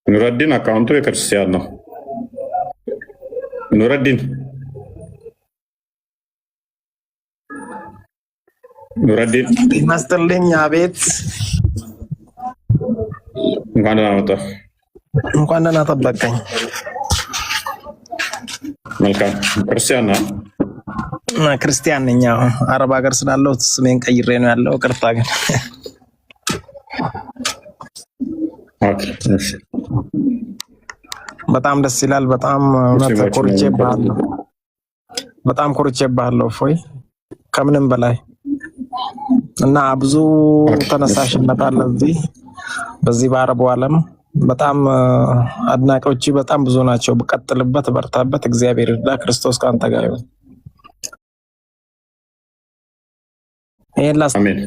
ኑረዲን አካውንቱ የክርስቲያን ነው። ኑረዲን ይመስጥልኝ። አቤት እንኳን ደህና መጣህ። እንኳን ደህና ጠበቀኝ። መልካም ክርስቲያን ነህ? ክርስቲያን ነኝ። አሁን አረብ ሀገር ስላለው ስሜን ቀይሬ ነው ያለው። ቅርታ ግን በጣም ደስ ይላል። በጣም ኮርቼብሃለሁ እፎይ፣ ከምንም በላይ እና ብዙ ተነሳሽነት አለ በዚህ በአረቡ ዓለም። በጣም አድናቂዎች በጣም ብዙ ናቸው። በቀጥልበት፣ በርታበት፣ እግዚአብሔር ይርዳ፣ ክርስቶስ ካንተ ጋር ይሁን። አሜን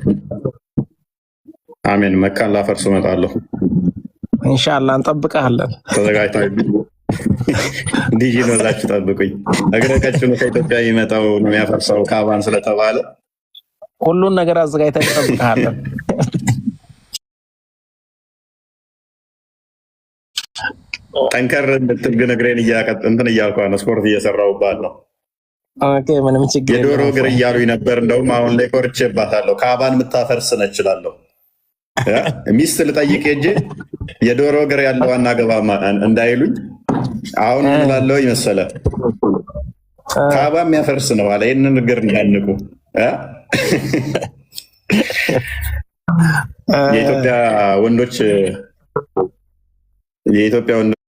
አሜን። መካን ላፈርስ እመጣለሁ ኢንሻአላህ። እንጠብቅሃለን። ተዘጋጅተው ዲጂ ነው ዛች ጠብቁኝ። እግረ ቀጭኑ ከኢትዮጵያ የሚመጣው ነው የሚያፈርሰው ካባን ስለተባለ ሁሉን ነገር አዘጋጅተን እንጠብቅሃለን። ጠንከር እንድትል ግን እግሬን እንትን እያልኩ ነው፣ ስፖርት እየሰራሁባት ነው። ኦኬ፣ ምንም ችግር የለም። የዶሮ እግር እያሉኝ ነበር። እንደውም አሁን ላይ ኮርቼባታለሁ። ካባን የምታፈርስ ነች እላለሁ። ሚስት ልጠይቅ ሄጄ የዶሮ እግር ያለው አናገባም እንዳይሉኝ አሁን እላለሁ ይመሰለ ካባ የሚያፈርስ ነው አለ። ይህንን እግር እንዳንቁ የኢትዮጵያ ወንዶች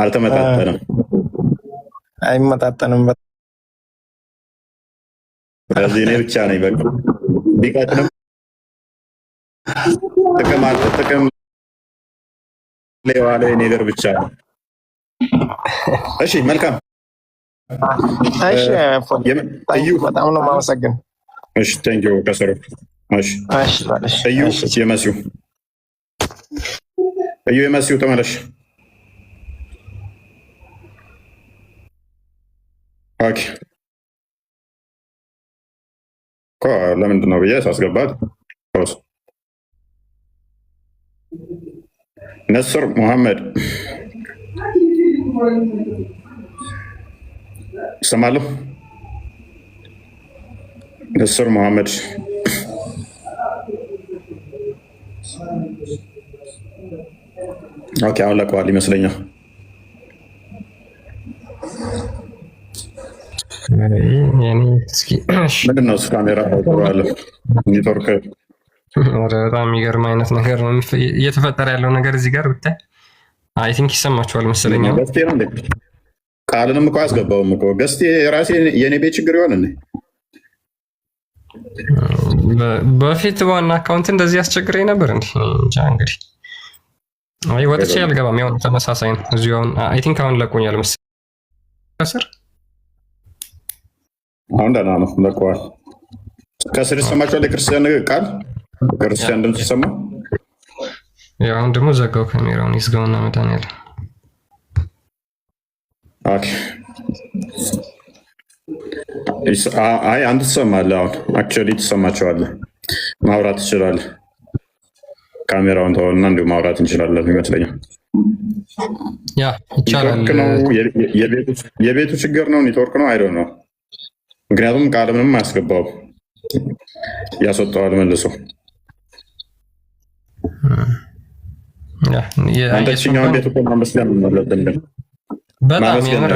አልተመጣጠንም፣ አይመጣጠንም። ስለዚህ እኔ ብቻ ነኝ በቃ ቢቀጥንም ጥቅም ሌዋለ ነገር ብቻ ነው። እሺ መልካም። እሺ በጣም ነው የማመሰግን። እሺ ቴንኪው ከሰሩ። እሺ እዩ የመሲው ተመለሽ። ኦኬ ለምንድን ነው ብዬ ሳስገባት ነስር ሙሐመድ ይሰማለሁ። ነስር ሙሐመድ ኦኬ፣ አሁን ለቀዋል ይመስለኛል። ምንድን ነው ካሜራ አለ ኔትወርክ በጣም የሚገርም አይነት ነገር ነው እየተፈጠረ ያለው ነገር እዚህ ጋር ብታይ፣ አይ ቲንክ ይሰማችኋል መሰለኝ። ገስቴ ነው እንዴ? ቃልንም እኮ አስገባውም እኮ ገስቴ የራሴ የኔ ቤት ችግር ይሆን እንዴ? በፊት ዋና አካውንት እንደዚህ ያስቸግረኝ ነበር እንዴ? እንጃ እንግዲህ አይ ወጥቼ አልገባም። ያው ተመሳሳይ ነው እዚሁ። አሁን አይ ቲንክ አሁን ለቆኛል መሰለኝ ከስር። አሁን ደህና ነው ለቀዋል። ከስር ይሰማችኋል የክርስቲያን ቃል ክርስቲያን ድምፅ ይሰማ። ያው አሁን ደግሞ ዘጋው ካሜራውን። ይዝጋውና መድኃኒዓለም። ኦኬ አይ አንተ ትሰማለህ። አሁን አክቹዋሊ ትሰማቸዋለህ፣ ማውራት ትችላለህ። ካሜራውን ተወውና እንዲሁ ማውራት እንችላለን ይመስለኛል። ያ ይቻላል። የቤቱ ችግር ነው፣ ኔትወርክ ነው፣ አይዶ ነው። ምክንያቱም ቃል ምንም አያስገባው ያስወጣዋል መልሶ። አንተችኛውን ቤት እኮ ማመስገን አለብን። በጣም የምር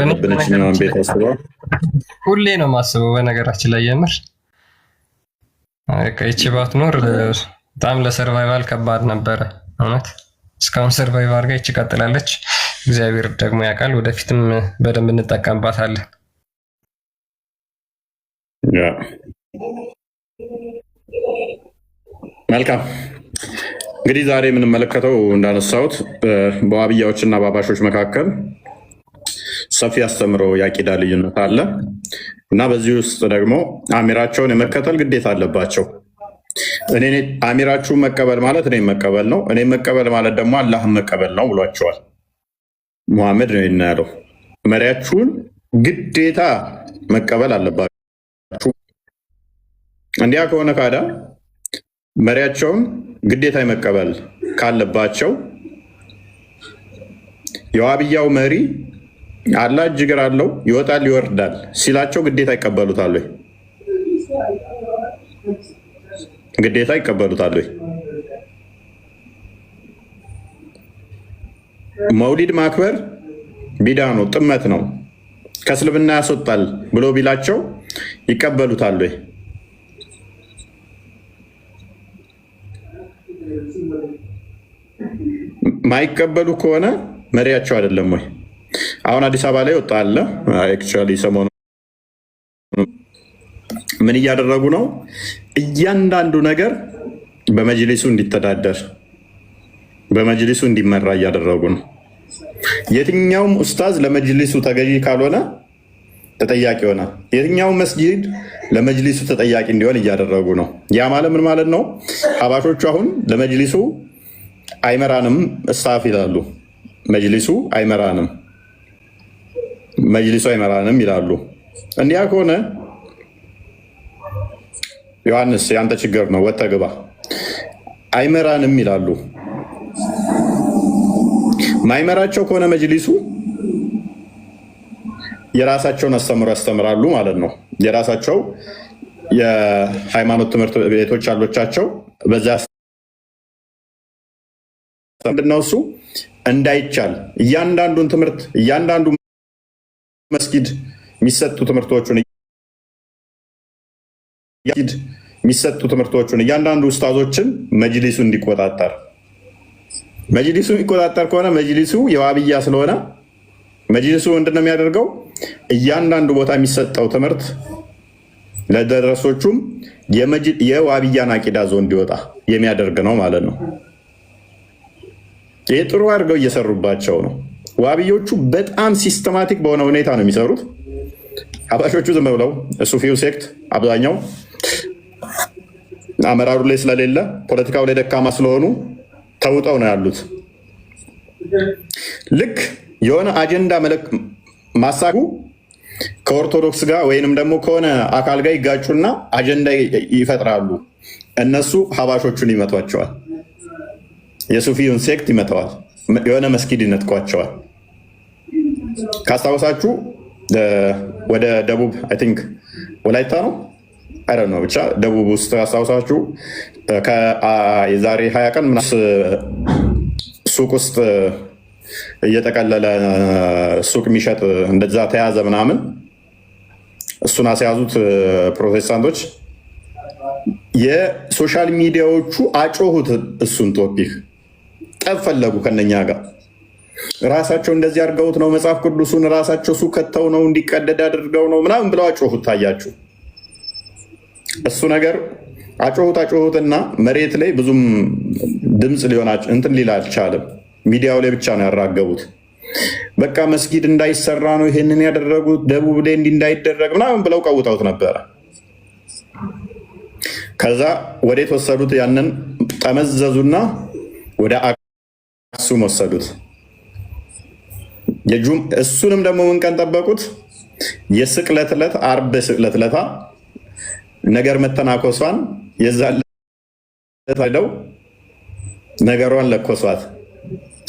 ሁሌ ነው ማስበው። በነገራችን ላይ የምር ይቺ ባትኖር በጣም ለሰርቫይቫል ከባድ ነበረ እውነት። እስካሁን ሰርቫይቭ አድርጋ ይቺ ቀጥላለች። እግዚአብሔር ደግሞ ያውቃል፣ ወደፊትም በደንብ እንጠቀምባታለን። መልካም እንግዲህ ዛሬ የምንመለከተው እንዳነሳሁት በዋብያዎች እና በአባሾች መካከል ሰፊ አስተምሮ የአቂዳ ልዩነት አለ እና በዚህ ውስጥ ደግሞ አሚራቸውን የመከተል ግዴታ አለባቸው። እኔ አሚራችሁን መቀበል ማለት እኔ መቀበል ነው፣ እኔ መቀበል ማለት ደግሞ አላህን መቀበል ነው ብሏቸዋል። ሙሐመድ ነው ያለው። መሪያችሁን ግዴታ መቀበል አለባችሁ። እንዲያ ከሆነ ካዳ መሪያቸውን ግዴታ መቀበል ካለባቸው የዋብያው መሪ አላህ እጅ እግር አለው ይወጣል ይወርዳል ሲላቸው ግዴታ ይቀበሉታል ወይ? ግዴታ ይቀበሉታል ወይ? መውሊድ ማክበር ቢዳ ነው፣ ጥመት ነው፣ ከእስልምና ያስወጣል ብሎ ቢላቸው ይቀበሉታል ወይ? ማይቀበሉ ከሆነ መሪያቸው አይደለም ወይ? አሁን አዲስ አበባ ላይ ወጣ አለ። አክቹዋሊ ሰሞኑን ምን እያደረጉ ነው? እያንዳንዱ ነገር በመጅሊሱ እንዲተዳደር በመጅሊሱ እንዲመራ እያደረጉ ነው። የትኛውም ኡስታዝ ለመጅሊሱ ተገዢ ካልሆነ ተጠያቂ ይሆናል። የትኛውም መስጂድ ለመጅሊሱ ተጠያቂ እንዲሆን እያደረጉ ነው። ያ ማለት ምን ማለት ነው? ሀባሾቹ አሁን ለመጅሊሱ አይመራንም እስታፍ ይላሉ። መጅሊሱ አይመራንም ይላሉ። እንዲያ ከሆነ ዮሐንስ የአንተ ችግር ነው፣ ወጥተህ ግባ። አይመራንም ይላሉ። ማይመራቸው ከሆነ መጅሊሱ የራሳቸውን አስተምሮ ያስተምራሉ ማለት ነው። የራሳቸው የሃይማኖት ትምህርት ቤቶች አሎቻቸው። በዛ ምንድነው እሱ እንዳይቻል እያንዳንዱን ትምህርት እያንዳንዱ መስጊድ የሚሰጡ ትምህርቶችን እያንዳንዱ ኡስታዞችን መጅሊሱ እንዲቆጣጠር። መጅሊሱ የሚቆጣጠር ከሆነ መጅሊሱ የዋብያ ስለሆነ መጅሊሱ ምንድነው የሚያደርገው? እያንዳንዱ ቦታ የሚሰጠው ትምህርት ለደረሶቹም የዋብያን አቂዳ ዞ እንዲወጣ የሚያደርግ ነው ማለት ነው። ይህ ጥሩ አድርገው እየሰሩባቸው ነው። ዋብዮቹ በጣም ሲስተማቲክ በሆነ ሁኔታ ነው የሚሰሩት። አባሾቹ ዝም ብለው ሱፊው ሴክት አብዛኛው አመራሩ ላይ ስለሌለ ፖለቲካው ላይ ደካማ ስለሆኑ ተውጠው ነው ያሉት። ልክ የሆነ አጀንዳ ማሳኩ ከኦርቶዶክስ ጋር ወይንም ደግሞ ከሆነ አካል ጋር ይጋጩና አጀንዳ ይፈጥራሉ። እነሱ ሀባሾቹን ይመቷቸዋል። የሱፊውን ሴክት ይመተዋል። የሆነ መስጊድ ይነጥቋቸዋል። ካስታወሳችሁ ወደ ደቡብ አይ ቲንክ ወላይታ ነው አይ ነው ብቻ ደቡብ ውስጥ ካስታወሳችሁ የዛሬ 20 ቀን ሱቅ ውስጥ እየጠቀለለ ሱቅ የሚሸጥ እንደዛ ተያዘ ምናምን። እሱን አስያዙት ፕሮቴስታንቶች። የሶሻል ሚዲያዎቹ አጮሁት እሱን ቶፒክ ጠብ ፈለጉ ከነኛ ጋር። ራሳቸው እንደዚህ አድርገውት ነው መጽሐፍ ቅዱሱን ራሳቸው ሱ ከተው ነው እንዲቀደድ አድርገው ነው ምናምን ብለው አጮሁት። ታያችሁ እሱ ነገር አጮሁትና መሬት ላይ ብዙም ድምፅ ሊሆናቸው እንትን ሊል አልቻለም። ሚዲያው ላይ ብቻ ነው ያራገቡት። በቃ መስጊድ እንዳይሰራ ነው ይሄንን ያደረጉት፣ ደቡብ ላይ እንዳይደረግ ምናምን ብለው ቀውጠውት ነበረ። ከዛ ወዴት ወሰዱት? ያንን ጠመዘዙና ወደ አክሱም ወሰዱት። እሱንም ደግሞ ምን ቀን ጠበቁት? የስቅለት ዕለት ዓርብ ስቅለት ዕለታ ነገር መተናኮሷን የዛን ሄደው ነገሯን ለኮሷት።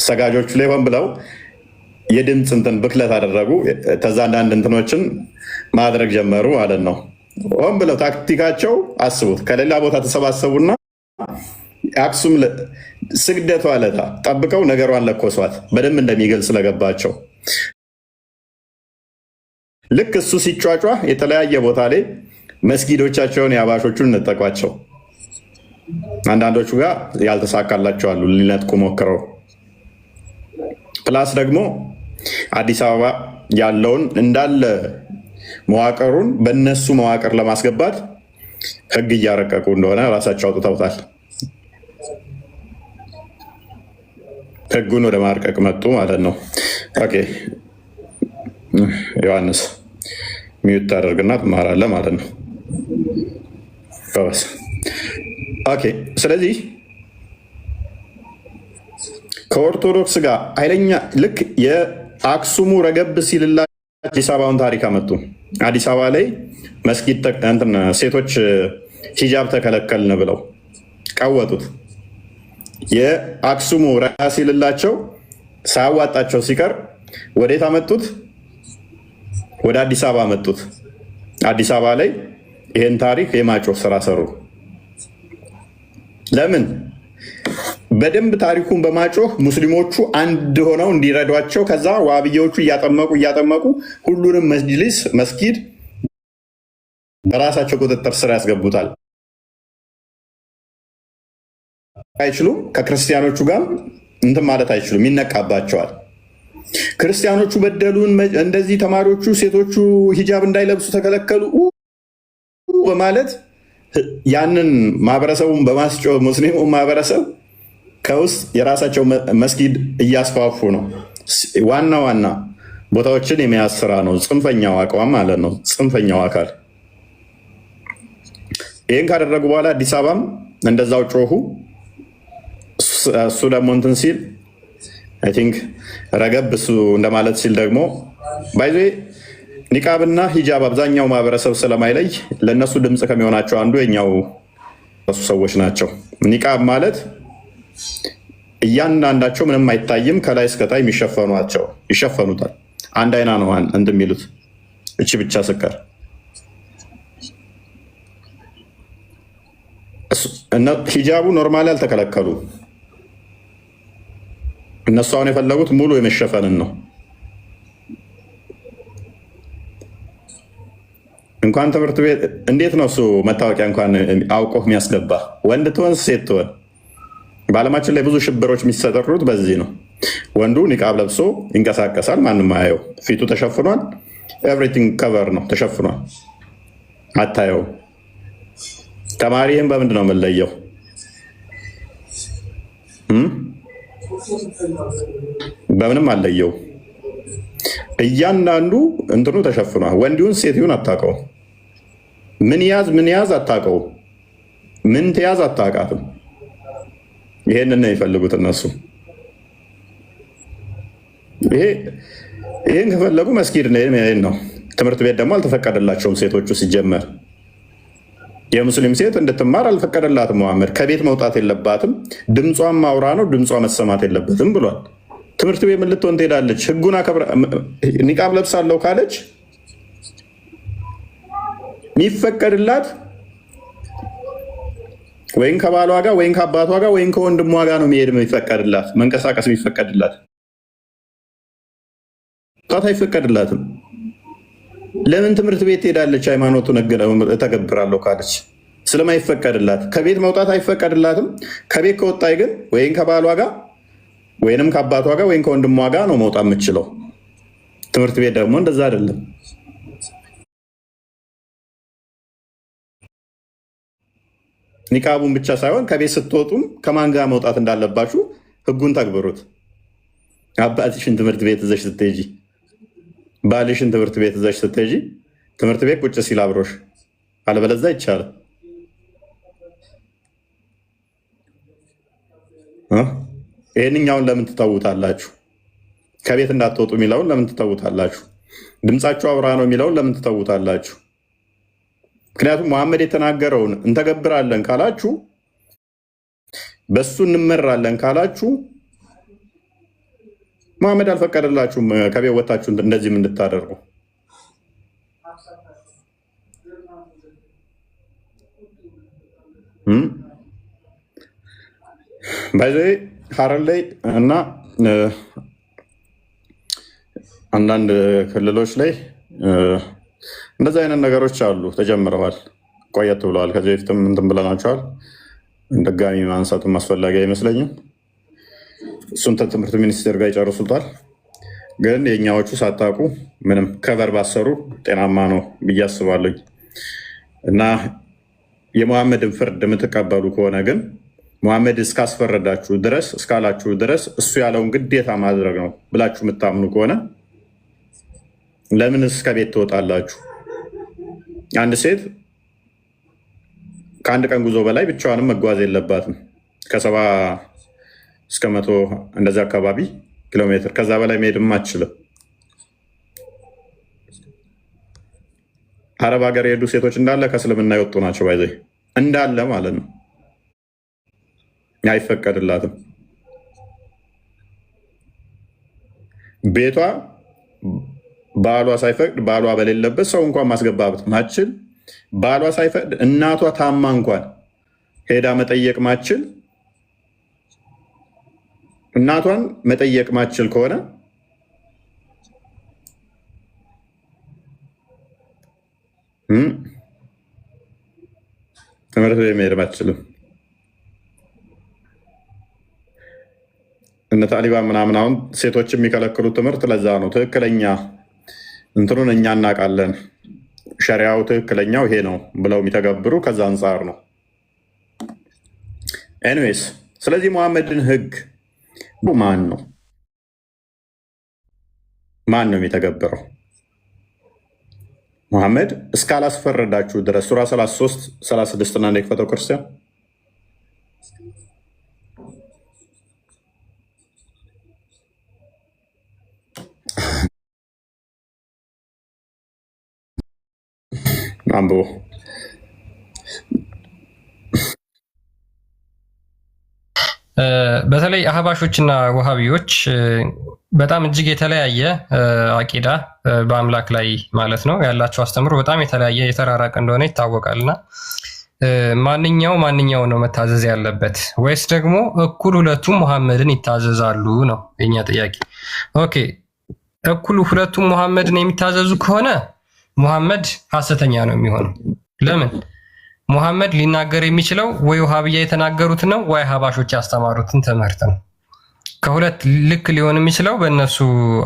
ሰጋጆቹ ላይ ሆን ብለው የድምፅ እንትን ብክለት አደረጉ። ተዛ አንዳንድ እንትኖችን ማድረግ ጀመሩ ማለት ነው። ሆን ብለው ታክቲካቸው አስቡት። ከሌላ ቦታ ተሰባሰቡና አክሱም ስግደቷ ዕለታ ጠብቀው ነገሯን ለኮሷት። በደንብ እንደሚገልጽ ስለገባቸው ልክ እሱ ሲጫጫ የተለያየ ቦታ ላይ መስጊዶቻቸውን የአባሾቹን ነጠቋቸው። አንዳንዶቹ ጋር ያልተሳካላቸው አሉ፣ ሊነጥቁ ሞክረው። ፕላስ ደግሞ አዲስ አበባ ያለውን እንዳለ መዋቅሩን በእነሱ መዋቅር ለማስገባት ሕግ እያረቀቁ እንደሆነ ራሳቸው አውጥተውታል። ሕጉን ወደ ማርቀቅ መጡ ማለት ነው። ኦኬ ዮሐንስ ሚዩት ታደርግና ትማራለህ ማለት ነው። ኦኬ ስለዚህ ከኦርቶዶክስ ጋር ኃይለኛ ልክ የአክሱሙ ረገብ ሲልላ አዲስ አበባውን ታሪክ አመጡ። አዲስ አበባ ላይ መስጊድ ሴቶች ሂጃብ ተከለከልን ብለው ቀወጡት። የአክሱሙ ራስ ይልላቸው ሳያዋጣቸው ሲቀር ወዴት አመጡት? ወደ አዲስ አበባ አመጡት። አዲስ አበባ ላይ ይህን ታሪክ የማጮህ ስራ ሰሩ። ለምን? በደንብ ታሪኩን በማጮህ ሙስሊሞቹ አንድ ሆነው እንዲረዷቸው፣ ከዛ ዋብያዎቹ እያጠመቁ ሁሉንም መጅሊስ መስጊድ በራሳቸው ቁጥጥር ስር ያስገቡታል። አይችሉም። ከክርስቲያኖቹ ጋር እንትን ማለት አይችሉም፣ ይነቃባቸዋል። ክርስቲያኖቹ በደሉን፣ እንደዚህ ተማሪዎቹ ሴቶቹ ሂጃብ እንዳይለብሱ ተከለከሉ በማለት ያንን ማህበረሰቡን በማስጮህ ሙስሊሙ ማህበረሰብ ከውስጥ የራሳቸው መስጊድ እያስፋፉ ነው። ዋና ዋና ቦታዎችን የመያዝ ስራ ነው። ጽንፈኛው አቋም ማለት ነው። ጽንፈኛው አካል ይህን ካደረጉ በኋላ አዲስ አበባም እንደዛው ጮሁ። እሱ ደግሞ እንትን ሲል አይ ቲንክ ረገብ እሱ እንደማለት ሲል ደግሞ ባይዜ ኒቃብና ሂጃብ አብዛኛው ማህበረሰብ ስለማይለይ ለእነሱ ድምፅ ከሚሆናቸው አንዱ የኛው እሱ ሰዎች ናቸው። ኒቃብ ማለት እያንዳንዳቸው ምንም አይታይም፣ ከላይ እስከታይ የሚሸፈኗቸው ይሸፈኑታል። አንድ አይና ነው እንትን የሚሉት እቺ ብቻ ስቀር ሂጃቡ ኖርማሊ አልተከለከሉ። እነሱ አሁን የፈለጉት ሙሉ የመሸፈንን ነው። እንኳን ትምህርት ቤት እንዴት ነው እሱ መታወቂያ እንኳን አውቆ የሚያስገባ ወንድ ትሆን ሴት ትሆን? በዓለማችን ላይ ብዙ ሽብሮች የሚሰጠሩት በዚህ ነው። ወንዱ ኒቃብ ለብሶ ይንቀሳቀሳል፣ ማንም አያየው፣ ፊቱ ተሸፍኗል፣ ኤቭሪቲንግ ከቨር ነው፣ ተሸፍኗል፣ አታየው። ተማሪህም በምንድን ነው የምንለየው? በምንም አለየው። እያንዳንዱ እንትኑ ተሸፍኗል። ወንዲውን ሴትዮን አታውቀው። ምን ያዝ አታውቀው። ምን ትያዝ አታውቃትም። ይሄንን ነው የሚፈልጉት እነሱ። ይህን ከፈለጉ መስጊድ ነው። ትምህርት ቤት ደግሞ አልተፈቀደላቸውም ሴቶቹ ሲጀመር። የሙስሊም ሴት እንድትማር አልፈቀደላትም መሐመድ። ከቤት መውጣት የለባትም፣ ድምጿን ማውራ ነው፣ ድምጿ መሰማት የለበትም ብሏል። ትምህርት ቤት ምን ልትሆን ትሄዳለች? ህጉን አከብራ ኒቃብ ለብሳለሁ ካለች የሚፈቀድላት ወይም ከባሏ ጋር ወይም ከአባቷ ጋር ወይም ከወንድሟ ጋር ነው የሚሄድ የሚፈቀድላት፣ መንቀሳቀስ የሚፈቀድላት። ጣት አይፈቀድላትም። ለምን ትምህርት ቤት ትሄዳለች? ሃይማኖቱን እተገብራለሁ ካለች ስለማይፈቀድላት ከቤት መውጣት አይፈቀድላትም። ከቤት ከወጣይ ግን ወይም ከባሏ ጋር ወይንም ከአባቷ ጋር ወይም ከወንድሟ ጋር ነው መውጣት የምችለው። ትምህርት ቤት ደግሞ እንደዛ አይደለም። ኒቃቡን ብቻ ሳይሆን ከቤት ስትወጡም ከማን ጋር መውጣት እንዳለባችሁ ህጉን ተግብሩት። አባትሽን ትምህርት ቤት እዘሽ ስትሄጂ፣ ባልሽን ትምህርት ቤት እዘሽ ስትሄጂ ትምህርት ቤት ቁጭ ሲል አብሮሽ፣ አለበለዛ ይቻላል። ይህንኛውን ለምን ትተውታላችሁ? ከቤት እንዳትወጡ የሚለውን ለምን ትተውታላችሁ? ድምፃችሁ አብራ ነው የሚለውን ለምን ትተውታላችሁ? ምክንያቱም መሐመድ የተናገረውን እንተገብራለን ካላችሁ፣ በሱ እንመራለን ካላችሁ መሐመድ አልፈቀደላችሁም ከቤት ወታችሁ እንደዚህ እንድታደርጉ። ባይዘ ሀረር ላይ እና አንዳንድ ክልሎች ላይ እንደዚህ አይነት ነገሮች አሉ፣ ተጀምረዋል፣ ቆየት ብለዋል። ከዚህ በፊትም እንትን ብለናቸዋል። ድጋሚ ማንሳቱም አስፈላጊ አይመስለኝም። እሱን ትምህርት ሚኒስቴር ጋር ይጨርሱታል። ግን የእኛዎቹ ሳታውቁ ምንም ከቨር ባሰሩ ጤናማ ነው ብዬ አስባለሁ። እና የመሐመድን ፍርድ የምትቀበሉ ከሆነ ግን መሐመድ እስካስፈረዳችሁ ድረስ እስካላችሁ ድረስ እሱ ያለውን ግዴታ ማድረግ ነው ብላችሁ የምታምኑ ከሆነ ለምን እስከ ቤት ትወጣላችሁ? አንድ ሴት ከአንድ ቀን ጉዞ በላይ ብቻዋንም መጓዝ የለባትም። ከ70 እስከ 100 እንደዚህ አካባቢ ኪሎ ሜትር ከዛ በላይ መሄድም አትችልም። አረብ ሀገር የሄዱ ሴቶች እንዳለ ከእስልምና የወጡ ናቸው። ባይዘ እንዳለ ማለት ነው። አይፈቀድላትም። ቤቷ ባሏ ሳይፈቅድ ባሏ በሌለበት ሰው እንኳን ማስገባት ማችል፣ ባሏ ሳይፈቅድ እናቷ ታማ እንኳን ሄዳ መጠየቅ ማችል፣ እናቷን መጠየቅ ማችል ከሆነ ትምህርት ቤት መሄድ አትችልም። እነ ታሊባን ምናምን አሁን ሴቶች የሚከለክሉት ትምህርት ለዛ ነው። ትክክለኛ እንትኑን እኛ እናውቃለን፣ ሸሪያው ትክክለኛው ይሄ ነው ብለው የሚተገብሩ ከዛ አንጻር ነው። ኤኒዌይስ ስለዚህ መሐመድን ህግ ማን ነው የሚተገብረው? መሐመድ እስካላስፈረዳችሁ ድረስ ሱራ 33 36 እና እንደከፈተው ክርስቲያን አንብቦ በተለይ አህባሾችና ወሃቢዎች በጣም እጅግ የተለያየ አቂዳ በአምላክ ላይ ማለት ነው ያላቸው አስተምሮ በጣም የተለያየ የተራራቀ እንደሆነ ይታወቃልና ማንኛው ነው መታዘዝ ያለበት ወይስ ደግሞ እኩል ሁለቱም መሐመድን ይታዘዛሉ ነው የኛ ጥያቄ። ኦኬ እኩል ሁለቱም መሐመድን የሚታዘዙ ከሆነ መሐመድ ሐሰተኛ ነው የሚሆነው። ለምን? መሐመድ ሊናገር የሚችለው ወይ ወሃቢያ የተናገሩት ነው ወይ አህባሾች ያስተማሩትን ትምህርት ነው። ከሁለት ልክ ሊሆን የሚችለው በእነሱ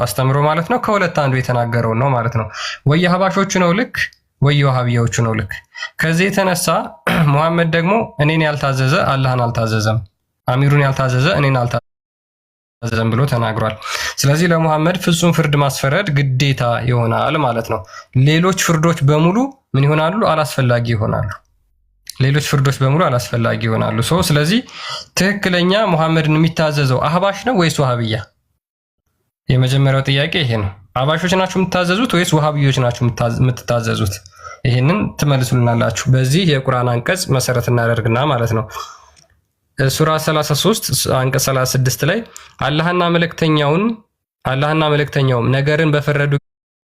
አስተምሮ ማለት ነው ከሁለት አንዱ የተናገረው ነው ማለት ነው። ወይ አህባሾቹ ነው ልክ ወይ ወሃቢያዎቹ ነው ልክ። ከዚህ የተነሳ መሐመድ ደግሞ እኔን ያልታዘዘ አላህን አልታዘዘም፣ አሚሩን ያልታዘዘ እኔን አልታዘዘም ብሎ ተናግሯል። ስለዚህ ለመሐመድ ፍጹም ፍርድ ማስፈረድ ግዴታ ይሆናል ማለት ነው። ሌሎች ፍርዶች በሙሉ ምን ይሆናሉ? አላስፈላጊ ይሆናሉ። ሌሎች ፍርዶች በሙሉ አላስፈላጊ ይሆናሉ። ስለዚህ ትክክለኛ መሐመድን የሚታዘዘው አህባሽ ነው ወይስ ወሃቢያ? የመጀመሪያው ጥያቄ ይሄ ነው። አህባሾች ናችሁ የምትታዘዙት ወይስ ወሃቢዮች ናችሁ የምትታዘዙት? ይሄንን ትመልሱልናላችሁ። በዚህ የቁርአን አንቀጽ መሰረት እናደርግና ማለት ነው ሱራ 33 አንቀጽ 36 ላይ አላህና መልእክተኛውም ነገርን በፈረዱ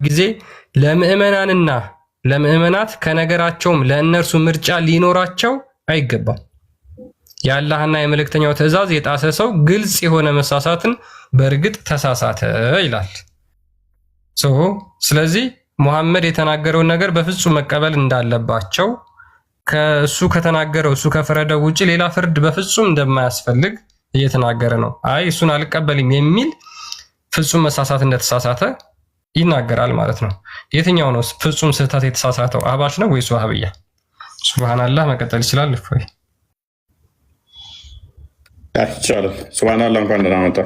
ጊዜ ለምእመናት ከነገራቸውም ለእነርሱ ምርጫ ሊኖራቸው አይገባም። የአላህና የመልእክተኛው ትእዛዝ የጣሰ ሰው ግልጽ የሆነ መሳሳትን በእርግጥ ተሳሳተ ይላል። ስለዚህ መሐመድ የተናገረውን ነገር በፍጹም መቀበል እንዳለባቸው ከእሱ ከተናገረው እሱ ከፈረደው ውጭ ሌላ ፍርድ በፍጹም እንደማያስፈልግ እየተናገረ ነው። አይ እሱን አልቀበልም የሚል ፍጹም መሳሳት እንደተሳሳተ ይናገራል ማለት ነው። የትኛው ነው ፍጹም ስህተት የተሳሳተው? አህባሽ ነው ወይስ ወሃቢያ? ሱብሃንአላህ መቀጠል ይችላል እፎይ? ይቻላል። ሱብሃንአላህ እንኳን ደህና መጣ።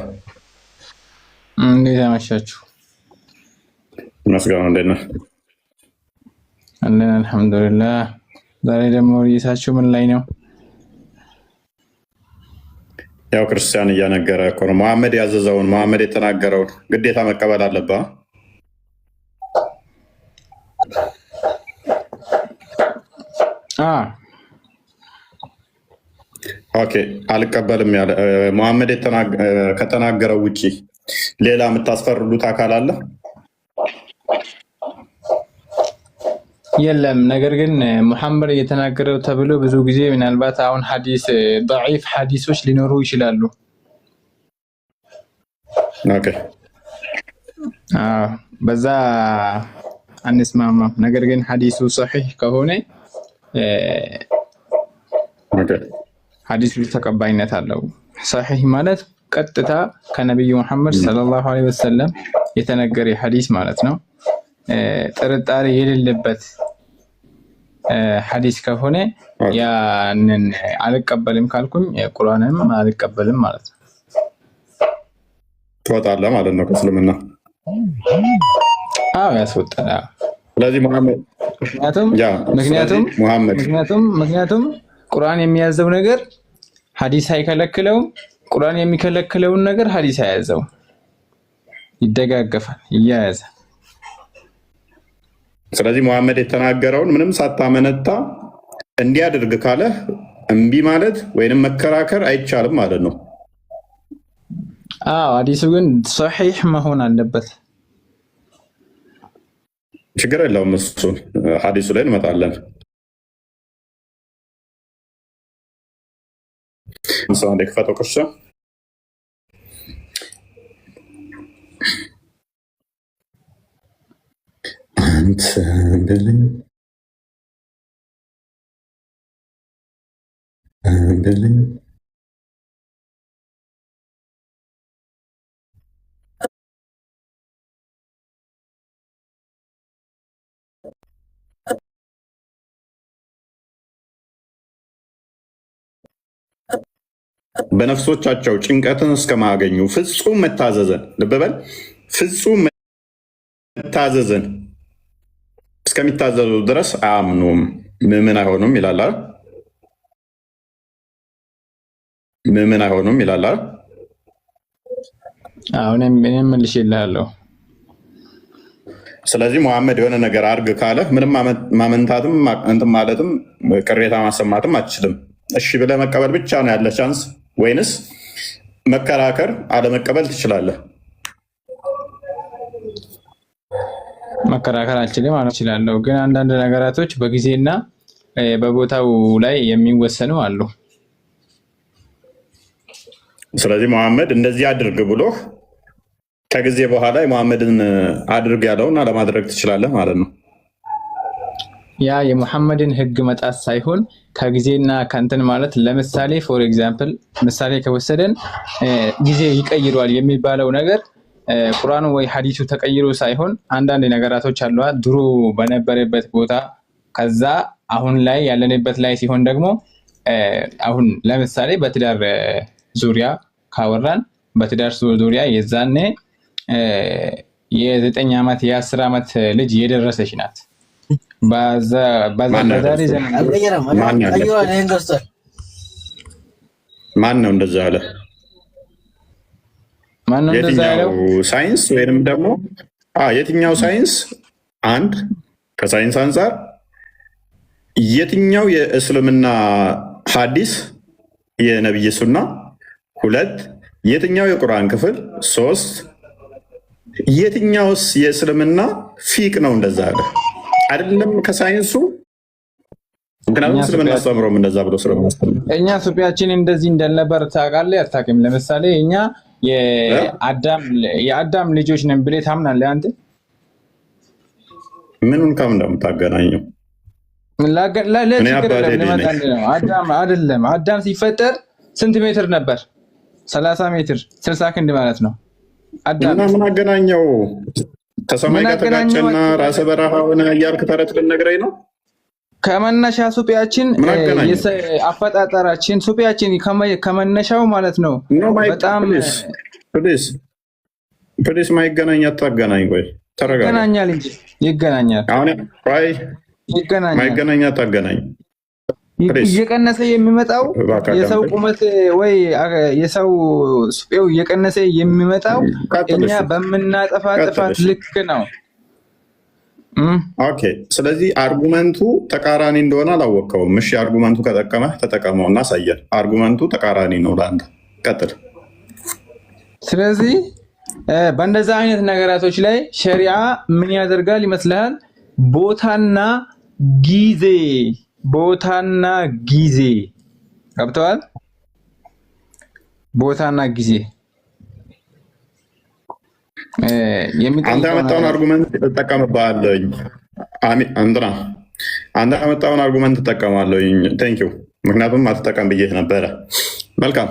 እንዴት አመሻችሁ? መስጋና እንዴት ነህ? አለን አልሐምዱሊላህ። ዛሬ ደግሞ ርዕሳችሁ ምን ላይ ነው? ያው ክርስቲያን እያነገረ እኮ ነው። መሐመድ ያዘዘውን መሐመድ የተናገረውን ግዴታ መቀበል አለብህ። ኦኬ አልቀበልም ያለ መሐመድ ከተናገረው ውጪ ሌላ የምታስፈርዱት አካል አለ? የለም። ነገር ግን ሙሐመድ የተናገረው ተብሎ ብዙ ጊዜ ምናልባት አሁን ሐዲስ ضعيف ሐዲሶች ሊኖሩ ይችላሉ። ኦኬ በዛ አንስማማም። ነገር ግን ሐዲሱ ሰሒህ ከሆነ ሐዲሱ ተቀባይነት አለው። ሰሒህ ማለት ቀጥታ ከነብዩ መሐመድ ሰለላሁ ዐለይሂ ወሰለም የተነገረ ሐዲስ ማለት ነው። ጥርጣሬ የሌለበት ሐዲስ ከሆነ ያንን አልቀበልም ካልኩኝ ቁርአንም አልቀበልም ማለት ነው። ትወጣለህ ማለት ነው ከእስልምና? ያስወጣል። ስለዚህ ምክንያቱም ቁርአን የሚያዘው ነገር ሐዲስ አይከለክለውም። ቁርአን የሚከለክለውን ነገር ሐዲስ አያዘው፣ ይደጋገፋል፣ ይያያዛል። ስለዚህ መሐመድ የተናገረውን ምንም ሳታመነታ እንዲያደርግ ካለ እምቢ ማለት ወይንም መከራከር አይቻልም ማለት ነው። ሐዲሱ ግን ሶሒህ መሆን አለበት። ችግር የለውም። እሱን ሐዲሱ ላይ እንመጣለን። ሰው አንዴ ክፈተው ቅርሻ አንተ በለኝ በለኝ በነፍሶቻቸው ጭንቀትን እስከማገኙ ፍጹም መታዘዘን ልብ በል ፍጹም መታዘዝን እስከሚታዘዙ ድረስ አያምኑም፣ ምዕመን አይሆኑም ይላል። ምዕመን አይሆኑም ይላል። አሁን እኔም መልሼልሃለሁ። ስለዚህ መሐመድ የሆነ ነገር አርግ ካለ ምንም ማመንታትም እንትን ማለትም ቅሬታ ማሰማትም አትችልም። እሺ ብለህ መቀበል ብቻ ነው ያለ ቻንስ፣ ወይንስ መከራከር አለመቀበል ትችላለህ? መከራከር አልችልም ማለት እችላለሁ፣ ግን አንዳንድ ነገራቶች በጊዜና በቦታው ላይ የሚወሰኑ አሉ። ስለዚህ መሐመድ እንደዚህ አድርግ ብሎህ ከጊዜ በኋላ የመሐመድን አድርግ ያለውን አለማድረግ ትችላለህ ማለት ነው። ያ የሙሐመድን ህግ መጣስ ሳይሆን ከጊዜና ከንትን ማለት ለምሳሌ ፎር ኤግዛምፕል ምሳሌ ከወሰደን ጊዜ ይቀይሯል የሚባለው ነገር ቁርአኑ ወይ ሐዲሱ ተቀይሮ ሳይሆን አንዳንድ ነገራቶች አሉ ድሮ በነበረበት ቦታ ከዛ አሁን ላይ ያለንበት ላይ ሲሆን ደግሞ አሁን ለምሳሌ በትዳር ዙሪያ ካወራን በትዳር ዙሪያ የዛኔ የ9 ዓመት የ10 ዓመት ልጅ የደረሰች ናት። በዛሬ ዘመን ማን ነው እንደዛ ያለ? የትኛው ሳይንስ ወይንም ደግሞ የትኛው ሳይንስ? አንድ ከሳይንስ አንጻር የትኛው የእስልምና ሐዲስ የነብይ ሱና? ሁለት የትኛው የቁርአን ክፍል? ሶስት የትኛውስ የእስልምና ፊቅ ነው እንደዛ ያለ? አይደለም ከሳይንሱ ምክንያቱም እስልምና አስተምሮም እንደዛ ብሎ ስለማስተምር እኛ ሱፊያችን እንደዚህ እንደነበር ታውቃለህ አታውቅም? ለምሳሌ እኛ የአዳም ልጆች ነን ብለህ ታምናለህ አንተ? ምኑን ከም እንደምታገናኘው አይደለም። አዳም ሲፈጠር ስንት ሜትር ነበር? 30 ሜትር 60 ክንድ ማለት ነው። አዳም ምን አገናኘው? ከሰማይ ጋር ተጋጨና ራሰ በረሃ ሆነ እያልክ ተረት ልትነግረኝ ነው? ከመነሻ ሱፊያችን አፈጣጠራችን ሱፊያችን ከመነሻው ማለት ነው። በጣም ፕሊስ ማይገናኝ አታገናኝ። ቆይ ተረጋጋ። ይገናኛል እንጂ ይገናኛል። አሁን ቆይ ይገናኛል። ማይገናኝ አታገናኝ። እየቀነሰ የሚመጣው የሰው ቁመት ወይ የሰው ሱፊው እየቀነሰ የሚመጣው እኛ በምናጠፋ ጥፋት ልክ ነው። ኦኬ፣ ስለዚህ አርጉመንቱ ተቃራኒ እንደሆነ አላወቀውም። እሺ፣ አርጉመንቱ ከጠቀመህ ተጠቀመው እና ሳየን። አርጉመንቱ ተቃራኒ ነው ለአንተ። ቀጥል። ስለዚህ በእንደዛ አይነት ነገራቶች ላይ ሸሪዓ ምን ያደርጋል ይመስልሃል? ቦታና ጊዜ ገብተዋል። ቦታና ጊዜ አንተ ያመጣውን አርጉመንት ተጠቀምብሃለኝ። አንተ ያመጣውን አርጉመንት ተጠቀማለኝ። ቴንኪው። ምክንያቱም አትጠቀም ብዬህ ነበረ። መልካም።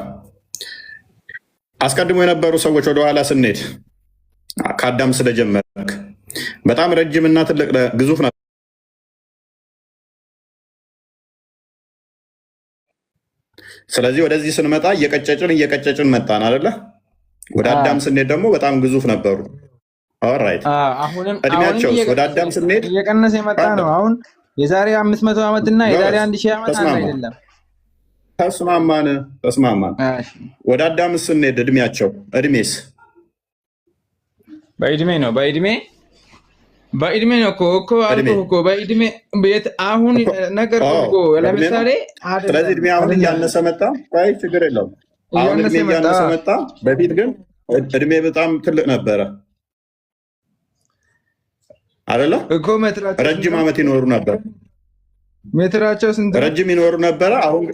አስቀድሞ የነበሩ ሰዎች ወደኋላ ስንሄድ ከአዳም ስለጀመርክ በጣም ረጅም እና ትልቅ ግዙፍ ነበር። ስለዚህ ወደዚህ ስንመጣ እየቀጨጭን መጣን አይደለ? ወደ አዳም ስንሄድ ደግሞ በጣም ግዙፍ ነበሩ። ኦልራይት። እድሜያቸው ወደ አዳም ስንሄድ እየቀነሰ የመጣ ነው። አሁን የዛሬ 500 ዓመት እና የዛሬ 1000 ዓመት አይደለም። ተስማማን። ወደ አዳም ስንሄድ እድሜስ በእድሜ ነው። በእድሜ ነው እኮ አልኩህ እኮ በእድሜ ቤት አሁን ነገር እኮ ለምሳሌ ስለዚህ እድሜ አሁን እያነሰ መጣ። አይ ችግር የለውም። አሁን እድሜ እያነሰ መጣ። በፊት ግን እድሜ በጣም ትልቅ ነበረ አይደለ እኮ ሜትራቸው ረጅም ዓመት ይኖሩ ነበር። ሜትራቸው ስንት ረጅም ይኖሩ ነበረ። አሁን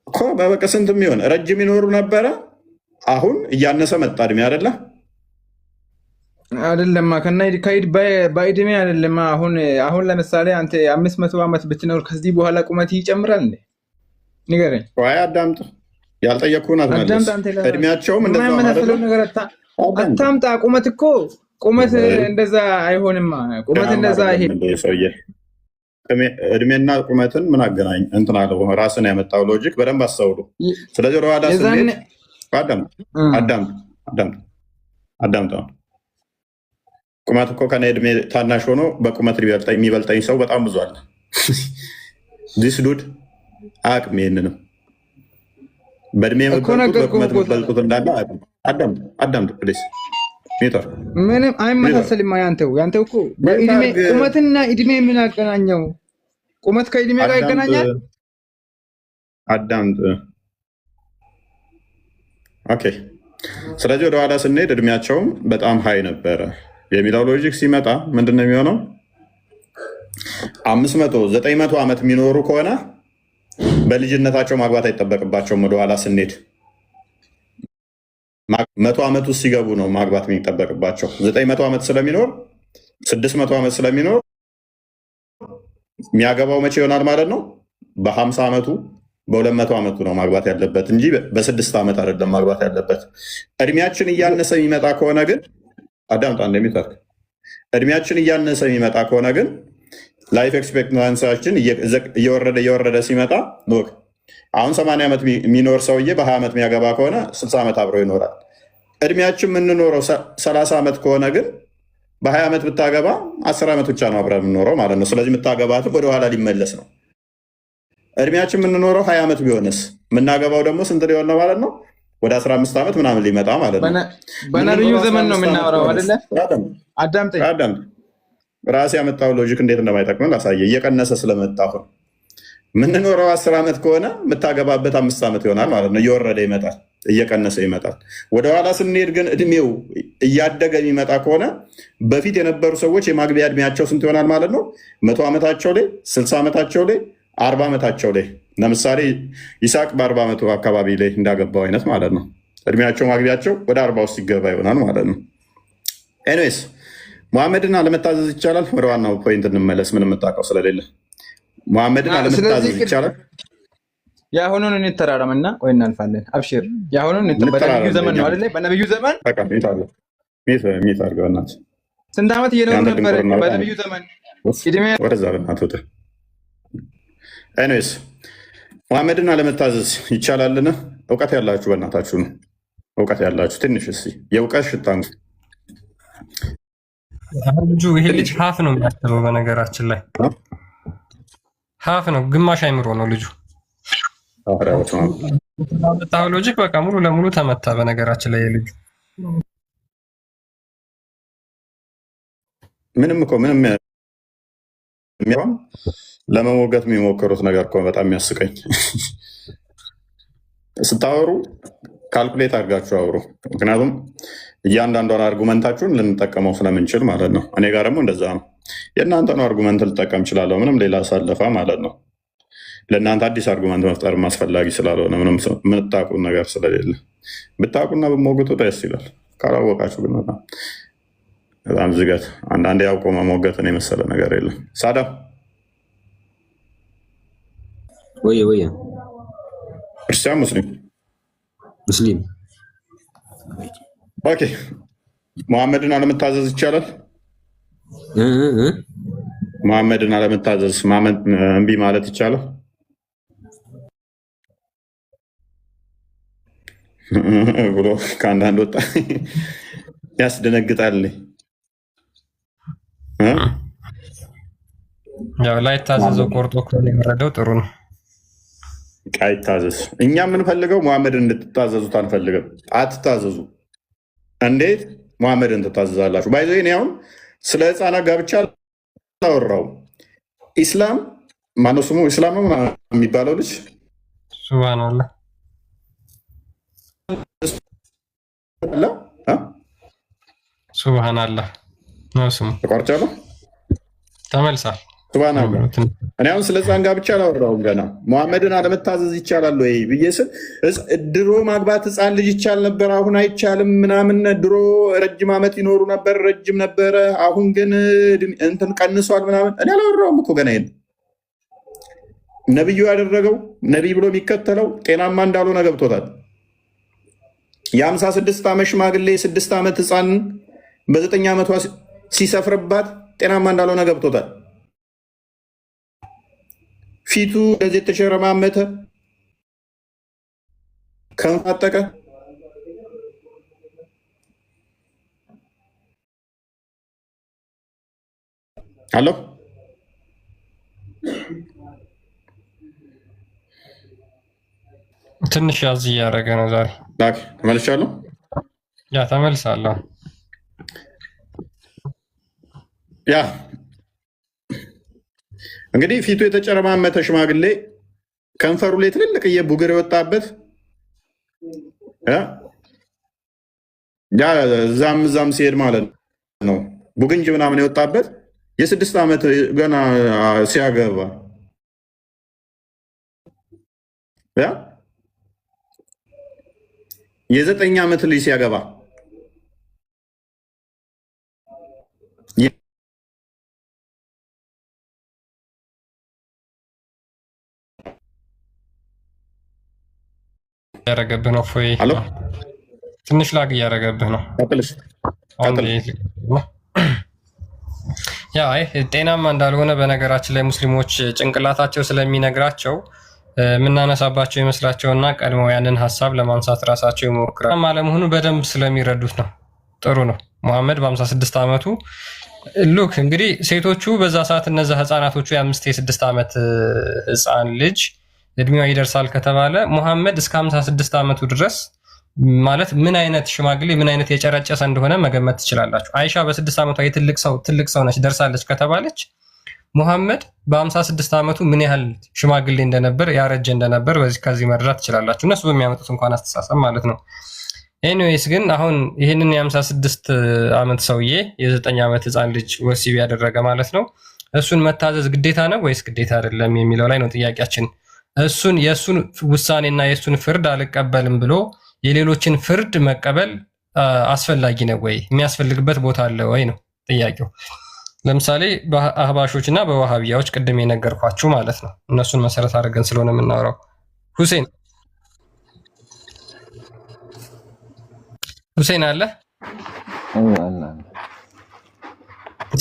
እኮ በበቃ ስንትም ይሆን ረጅም ይኖሩ ነበረ። አሁን እያነሰ መጣ እድሜ አይደለ አይደለማ ከይድ በእድሜ አይደለማ። አሁን ለምሳሌ አንተ 500 ዓመት ብትኖር ከዚህ በኋላ ቁመት ይጨምራል እንዴ? ንገረኝ። ወይ አዳምጥ፣ ያልጠየቅኩህን አትመልስ። እድሜያቸውም እንደዛ ማለት ነገር አታምጣ። ቁመት እንደዛ አይሆንማ። ቁመት እንደዛ አይሄድም። እድሜና ቁመትን ምን አገናኝ? እንትን አለው ራስን ያመጣው ሎጂክ በደንብ አስተውሉ። ስለዚህ ወደ ኋላ ስንሄድ አዳምጥ። ቁመት እኮ ከኔ እድሜ ታናሽ ሆኖ በቁመት የሚበልጠኝ ሰው በጣም ብዙ አለ። ዲስ ዱድ አቅም ይሄንንም በእድሜ በቁመት የምትበልጡት እንዳለ አዳምጥ ፕሊስ። ምንም አይመሳሰልም። ያንተው እኮ በእድሜ ቁመትና እድሜ ምን አገናኘው? ቁመት ከእድሜ ጋር ይገናኛል? አዳምጥ። ኦኬ። ስለዚህ ወደኋላ ስንሄድ እድሜያቸውም በጣም ሀይ ነበረ የሚለው ሎጂክ ሲመጣ ምንድነው የሚሆነው? 500 900 ዓመት የሚኖሩ ከሆነ በልጅነታቸው ማግባት አይጠበቅባቸውም። ወደኋላ ስንሄድ 100 ዓመት ውስጥ ሲገቡ ነው ማግባት የሚጠበቅባቸው። 900 ዓመት ስለሚኖር 600 ዓመት ስለሚኖር የሚያገባው መቼ ይሆናል ማለት ነው? በ50 ዓመቱ በ200 ዓመቱ ነው ማግባት ያለበት እንጂ በ6 ዓመት አይደለም ማግባት ያለበት። እድሜያችን እያነሰ የሚመጣ ከሆነ ግን አዳምጣ እንደሚተርክ እድሜያችን እያነሰ የሚመጣ ከሆነ ግን ላይፍ ኤክስፔክታንሲያችን እየወረደ ሲመጣ አሁን 80 ዓመት የሚኖር ሰውዬ በ20 ዓመት የሚያገባ ከሆነ 60 ዓመት አብረው ይኖራል። እድሜያችን የምንኖረው 30 ዓመት ከሆነ ግን በ20 ዓመት ብታገባ 10 ዓመት ብቻ ነው አብረን የምንኖረው ማለት ነው። ስለዚህ የምታገባትም ወደኋላ ሊመለስ ነው። እድሜያችን የምንኖረው 20 ዓመት ቢሆንስ የምናገባው ደግሞ ስንት ሊሆን ነው ማለት ነው? ወደ 15 ዓመት ምናምን ሊመጣ ማለት ነው። በነብዩ ዘመን ነው የምናወራው አይደለ? አዳምጠኝ። ራሴ ያመጣው ሎጂክ እንዴት እንደማይጠቅመን ላሳየ። እየቀነሰ ስለመጣ አሁን የምንኖረው 10 ዓመት ከሆነ የምታገባበት 5 ዓመት ይሆናል ማለት ነው። እየወረደ ይመጣል፣ እየቀነሰ ይመጣል። ወደኋላ ስንሄድ ግን እድሜው እያደገ የሚመጣ ከሆነ በፊት የነበሩ ሰዎች የማግቢያ እድሜያቸው ስንት ይሆናል ማለት ነው? 100 ዓመታቸው ላይ፣ 60 ዓመታቸው ላይ፣ 40 ዓመታቸው ላይ። ለምሳሌ ይስሐቅ በ40 ዓመቱ አካባቢ ላይ እንዳገባው አይነት ማለት ነው። እድሜያቸው ማግቢያቸው ወደ 40 ውስጥ ይገባ ይሆናል ማለት ነው። ኤኒዌይስ ሙሐመድን አለመታዘዝ ይቻላል? ወደ ዋናው ፖይንት እንመለስ። ምን የምታውቀው ስለሌለ ሙሐመድን አለመታዘዝ ይቻላል? የአሁኑን እንተራረምና ወይ እናልፋለን። አብሽር። የአሁኑን በነብዩ ዘመን ነው አይደለ? በነብዩ ዘመን ሚት አድርገው እናት ስንት ዓመት እየኖሩ ነበር በነብዩ ዘመን? ወደዛ በእናትህ ኤኒዌይስ ሙሐመድን አለመታዘዝ ይቻላልን? እውቀት ያላችሁ በእናታችሁ ነው። እውቀት ያላችሁ ትንሽ እስኪ የእውቀት ሽታ ልጁ ይሄ ልጅ ሀፍ ነው የሚያስበው። በነገራችን ላይ ሀፍ ነው፣ ግማሽ አይምሮ ነው ልጁ። መጣው ሎጂክ በቃ ሙሉ ለሙሉ ተመታ። በነገራችን ላይ የልጁ ምንም የሚሆን ለመሞገት የሚሞክሩት ነገር እኮ በጣም የሚያስቀኝ። ስታወሩ ካልኩሌት አድርጋችሁ አውሩ። ምክንያቱም እያንዳንዷን አርጉመንታችሁን ልንጠቀመው ስለምንችል ማለት ነው። እኔ ጋር ደግሞ እንደዛ ነው። የእናንተን አርጉመንት ልጠቀም እችላለሁ፣ ምንም ሌላ ሳለፋ ማለት ነው። ለእናንተ አዲስ አርጉመንት መፍጠር አስፈላጊ ስላልሆነ ምንም የምታውቁት ነገር ስለሌለ ብታውቁና ብሞግቱ ደስ ይላል። ካላወቃችሁ ግን በጣም ዝገት። አንዳንዴ ያውቆ መሞገትን የመሰለ ነገር የለም። ሳዳ ወይ ክርስቲያን ሙስሊም ኦኬ። ሙሐመድን አለመታዘዝ ይቻላል? ሙሐመድን አለመታዘዝ እምቢ ማለት ይቻላል? ብሎ ከአንዳንድ ወጣ ያስደነግጣል። ላይታዘዘው ቆርጦ የወረደው ጥሩ ነው። አይታዘዝ። እኛ የምንፈልገው ሙሐመድን እንድትታዘዙት አንፈልግም። አትታዘዙ። እንዴት ሙሐመድን ትታዘዛላችሁ? ባይዘ አሁን ስለ ህፃናት ጋብቻ አላወራውም። ኢስላም ማነው ስሙ? ኢስላም ነው የሚባለው ልጅ ሱብሃንአላህ ሱብሃንአላህ ነው ስሙ። ተቋርጫለሁ። ተመልሳል። ሱብሃንአላህ። እኔ አሁን ስለ ህፃን ጋብቻ አላወራውም ገና። ሙሐመድን አለመታዘዝ ይቻላል ወይ ብዬ ስል ድሮ ማግባት ህፃን ልጅ ይቻል ነበር፣ አሁን አይቻልም ምናምን። ድሮ ረጅም ዓመት ይኖሩ ነበር፣ ረጅም ነበረ፣ አሁን ግን እንትን ቀንሷል ምናምን። እኔ አላወራውም እኮ ገና። ነቢዩ ያደረገው ነቢይ ብሎ የሚከተለው ጤናማ እንዳልሆነ ገብቶታል። የ56 ዓመት ሽማግሌ 6 ዓመት ህፃን በ9 ዓመቷ ሲሰፍርባት ጤናማ እንዳልሆነ ገብቶታል። ፊቱ እንደዚህ የተሸረማመተ ከንፋጠቀ አሎ ትንሽ ያዝ እያደረገ ነው ዛሬ። ተመልሻለሁ። ያ ተመልሳለሁ። ያ እንግዲህ ፊቱ የተጨረማመተ ሽማግሌ ከንፈሩ ላይ ትልልቅዬ ቡግር የወጣበት ያ እዛም ሲሄድ ማለት ነው ቡግንጅ ምናምን የወጣበት የ6 ዓመት ገና ሲያገባ ያ የ9 ዓመት ልጅ ሲያገባ ያረገብህ ነው። ፎይ ትንሽ ላግ እያረገብህ ነው። ያ አይ ጤናማ እንዳልሆነ በነገራችን ላይ ሙስሊሞች ጭንቅላታቸው ስለሚነግራቸው የምናነሳባቸው ይመስላቸውና ቀድመው ያንን ሀሳብ ለማንሳት ራሳቸው ይሞክራል። አለመሆኑ በደንብ ስለሚረዱት ነው። ጥሩ ነው። ሙሐመድ በ56 ዓመቱ ሉክ እንግዲህ ሴቶቹ በዛ ሰዓት እነዛ ህፃናቶቹ የ5 የ6 ዓመት ህፃን ልጅ እድሜዋ ይደርሳል ከተባለ ሙሐመድ እስከ 56 ዓመቱ ድረስ ማለት ምን አይነት ሽማግሌ ምን አይነት የጨረጨሰ እንደሆነ መገመት ትችላላችሁ። አይሻ በ6 ዓመቷ የትልቅ ሰው ነች ደርሳለች ከተባለች ሙሐመድ በ56 ዓመቱ ምን ያህል ሽማግሌ እንደነበር ያረጀ እንደነበር ከዚህ መረዳት ትችላላችሁ። እነሱ በሚያመጡት እንኳን አስተሳሰብ ማለት ነው። ኤኒዌይስ ግን አሁን ይህንን የ56 ዓመት ሰውዬ የ9 ዓመት ህፃን ልጅ ወሲብ ያደረገ ማለት ነው እሱን መታዘዝ ግዴታ ነው ወይስ ግዴታ አይደለም የሚለው ላይ ነው ጥያቄያችን። የእሱን ውሳኔና የእሱን ፍርድ አልቀበልም ብሎ የሌሎችን ፍርድ መቀበል አስፈላጊ ነው ወይ? የሚያስፈልግበት ቦታ አለ ወይ ነው ጥያቄው። ለምሳሌ በአህባሾች እና በዋሃቢያዎች ቅድም የነገርኳችሁ ማለት ነው። እነሱን መሰረት አድርገን ስለሆነ የምናወራው። ሁሴን አለ?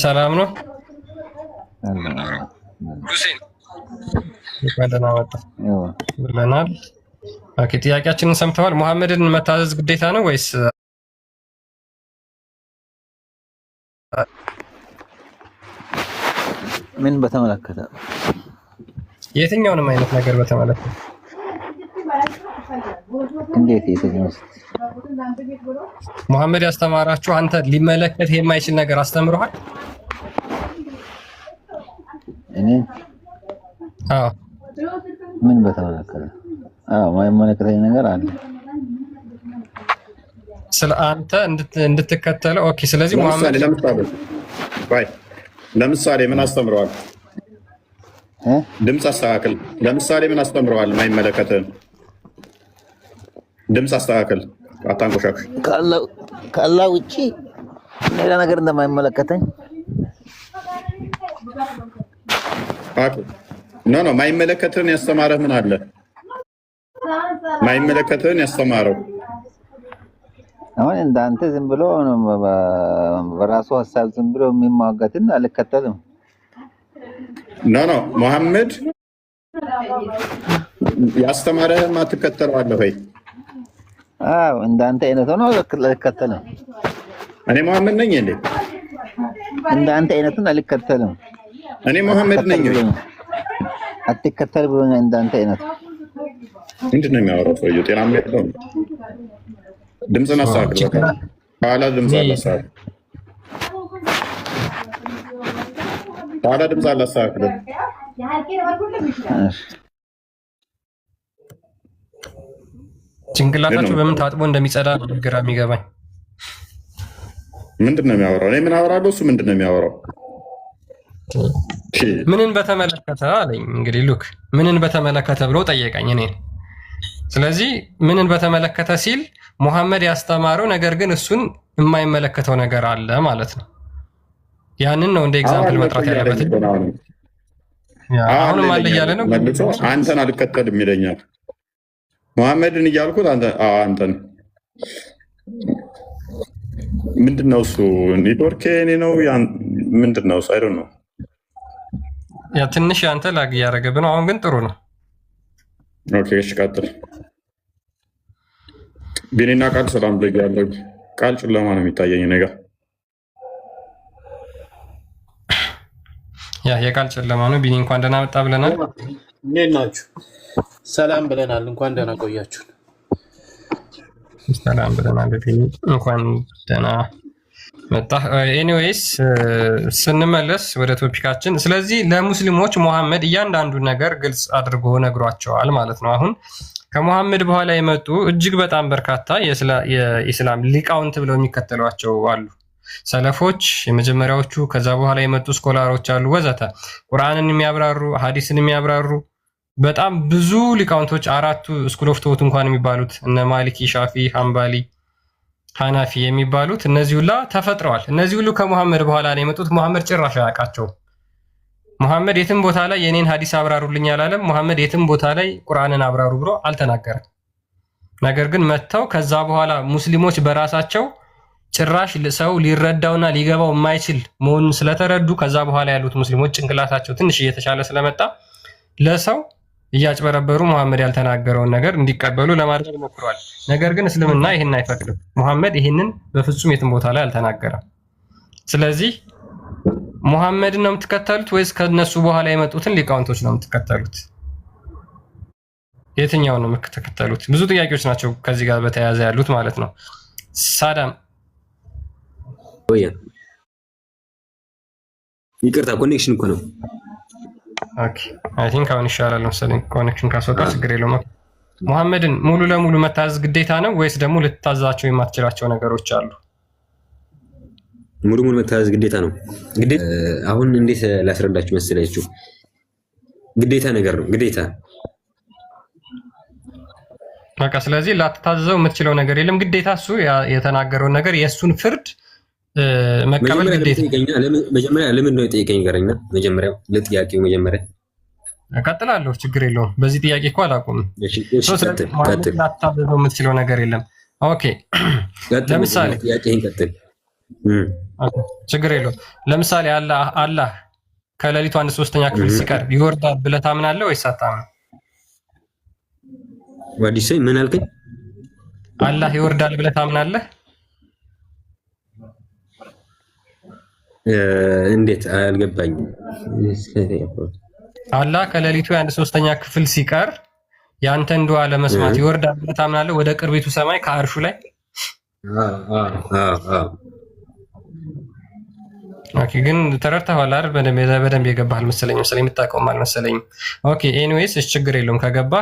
ሰላም ነው? ሁሴን ብለናል። ኦኬ ጥያቄያችንን ሰምተዋል። ሙሐመድን መታዘዝ ግዴታ ነው ወይስ ምን በተመለከተ? የትኛውንም አይነት ነገር በተመለከተ። እንዴት የትኛው? ሙሐመድ ያስተማራችሁ አንተ ሊመለከት የማይችል ነገር አስተምሯል? እኔ አዎ። ምን በተመለከተ? አዎ ማይመለከተኝ ነገር አለ ስለ አንተ እንድትከተለው። ኦኬ ስለዚህ ሙሐመድ ለምሳሌ ምን አስተምረዋል? ድምፅ አስተካክል። ለምሳሌ ምን አስተምረዋል? ማይመለከትህን ድምፅ አስተካክል። አታንቆሻሽ። ከአላህ ውጭ ሌላ ነገር እንደማይመለከተኝ ኖ ማይመለከትህን ያስተማረህ ምን አለ? ማይመለከትህን ያስተማረው አሁን እንዳንተ ዝም ብሎ በራሱ ሀሳብ ዝም ብሎ የሚሟገትን አልከተልም። ኖ ሙሐመድ ያስተማረህን ማትከተለዋለህ ወይ? አዎ እንዳንተ አይነት ሆኖ አልከተልም። እኔ ሙሐመድ ነኝ እንዴ? እንዳንተ አይነቱን አልከተልም። እኔ ሙሐመድ ነኝ ወይ? አትከተል ብሎኛል። እንዳንተ አይነት ምንድን ነው የሚያወራው? ሰውዬው ጤናማ የለውም። ድምፅን አስተካክል። በኋላ ድምፅ አለ። ኋላ ድምፅ አላስተካክልም። ጭንቅላታቸው በምን ታጥቦ እንደሚጸዳ ግራ የሚገባኝ። ምንድን ነው የሚያወራው? እኔ ምን አወራለሁ? እሱ ምንድን ነው የሚያወራው? ምንን በተመለከተ አለኝ። እንግዲህ ሉክ ምንን በተመለከተ ብሎ ጠየቀኝ እኔ። ስለዚህ ምንን በተመለከተ ሲል ሙሐመድ ያስተማረው ነገር ግን እሱን የማይመለከተው ነገር አለ ማለት ነው። ያንን ነው እንደ ኤግዛምፕል መጥራት ያለበት። አሁንም አለ እያለ ነው። አንተን አልከተልም ይለኛል። ሙሐመድን እያልኩት አንተን ምንድን ነው እሱ? ኔትወርክ እኔ ነው ምንድን ነው እሱ? አይደል ነው ያ ትንሽ አንተ ላግ እያደረገብህ ነው። አሁን ግን ጥሩ ነው። ኦኬ እሺ ቀጥል። ቢኒና ቃል ሰላም ብያለሁ። ቃል ጨለማ ነው የሚታየኝ ነገር። ያ የቃል ጨለማ ነው። ቢኒ እንኳን ደህና መጣ ብለናል። እንዴት ናችሁ? ሰላም ብለናል። እንኳን ደህና ቆያችሁ። ሰላም ብለናል። ቢኒ እንኳን ደህና መጣ። ኤኒዌይስ ስንመለስ ወደ ቶፒካችን። ስለዚህ ለሙስሊሞች ሙሐመድ እያንዳንዱ ነገር ግልጽ አድርጎ ነግሯቸዋል ማለት ነው። አሁን ከሙሐመድ በኋላ የመጡ እጅግ በጣም በርካታ የኢስላም ሊቃውንት ብለው የሚከተሏቸው አሉ። ሰለፎች የመጀመሪያዎቹ፣ ከዛ በኋላ የመጡ ስኮላሮች አሉ ወዘተ። ቁርአንን የሚያብራሩ ሐዲስን የሚያብራሩ በጣም ብዙ ሊቃውንቶች፣ አራቱ ስኩል ኦፍ ቶት እንኳን የሚባሉት እነ ማሊኪ፣ ሻፊ፣ ሐንባሊ፣ ሐናፊ የሚባሉት እነዚህ ሁላ ተፈጥረዋል። እነዚህ ሁሉ ከሙሐመድ በኋላ ነው የመጡት። ሙሐመድ ጭራሽ አያውቃቸውም። ሙሐመድ የትም ቦታ ላይ የኔን ሐዲስ አብራሩልኝ አላለም። ሙሐመድ የትም ቦታ ላይ ቁርአንን አብራሩ ብሎ አልተናገረም። ነገር ግን መጥተው ከዛ በኋላ ሙስሊሞች በራሳቸው ጭራሽ ሰው ሊረዳውና ሊገባው የማይችል መሆኑን ስለተረዱ ከዛ በኋላ ያሉት ሙስሊሞች ጭንቅላታቸው ትንሽ እየተሻለ ስለመጣ ለሰው እያጭበረበሩ ሙሐመድ ያልተናገረውን ነገር እንዲቀበሉ ለማድረግ ሞክረዋል። ነገር ግን እስልምና ይህን አይፈቅድም። ሙሐመድ ይህንን በፍጹም የትም ቦታ ላይ አልተናገረም። ስለዚህ ሙሐመድን ነው የምትከተሉት ወይስ ከነሱ በኋላ የመጡትን ሊቃውንቶች ነው የምትከተሉት? የትኛውን ነው የምትከተሉት? ብዙ ጥያቄዎች ናቸው ከዚህ ጋር በተያያዘ ያሉት ማለት ነው። ሳዳም ይቅርታ ኮኔክሽን እኮ ነው። ኦኬ አይ ቲንክ አሁን ይሻላል መሰለኝ። ኮኔክሽን ካስወጣ ችግር የለውም። ሙሐመድን ሙሉ ለሙሉ መታዘዝ ግዴታ ነው ወይስ ደግሞ ልትታዘዛቸው የማትችላቸው ነገሮች አሉ? ሙሉ መታዘዝ ግዴታ ነው። ግዴታ አሁን እንዴት ላስረዳችሁ መሰላችሁ? ግዴታ ነገር ነው። ግዴታ በቃ ስለዚህ ላትታዘዘው የምትችለው ነገር የለም። ግዴታ እሱ የተናገረውን ነገር የእሱን ፍርድ መቀበል ግዴታ። መጀመሪያ ለምን ነው የጠየቀኝ ጋርና መጀመሪያ ለጥያቄው መጀመሪያ እቀጥላለሁ። ችግር የለውም። በዚህ ጥያቄ እኮ አላውቅም። ላትታዘዘው የምትችለው ነገር የለም። ኦኬ ለምሳሌ ጥያቄህን ቀጥል። ችግር የለውም። ለምሳሌ አላህ ከሌሊቱ 1/3 ክፍል ሲቀር ይወርዳል ብለህ ታምናለህ ወይስ አታምንም? ዋዲስ ምን አልከኝ? አላህ ይወርዳል ብለህ ታምናለህ? እንዴት አልገባኝም። አላህ ከሌሊቱ 1/3 ክፍል ሲቀር ያንተን ዱዓ ለመስማት ይወርዳል ብለህ ታምናለህ ወደ ቅርቢቱ ሰማይ ከአርሹ ላይ? ኦኬ ግን ተረድተኸዋል አይደል? በደንብ የገባህ አልመሰለኝም። የምታውቀውም አልመሰለኝም። ኦኬ ኤኒዌይስ እሺ ችግር የለውም ከገባ።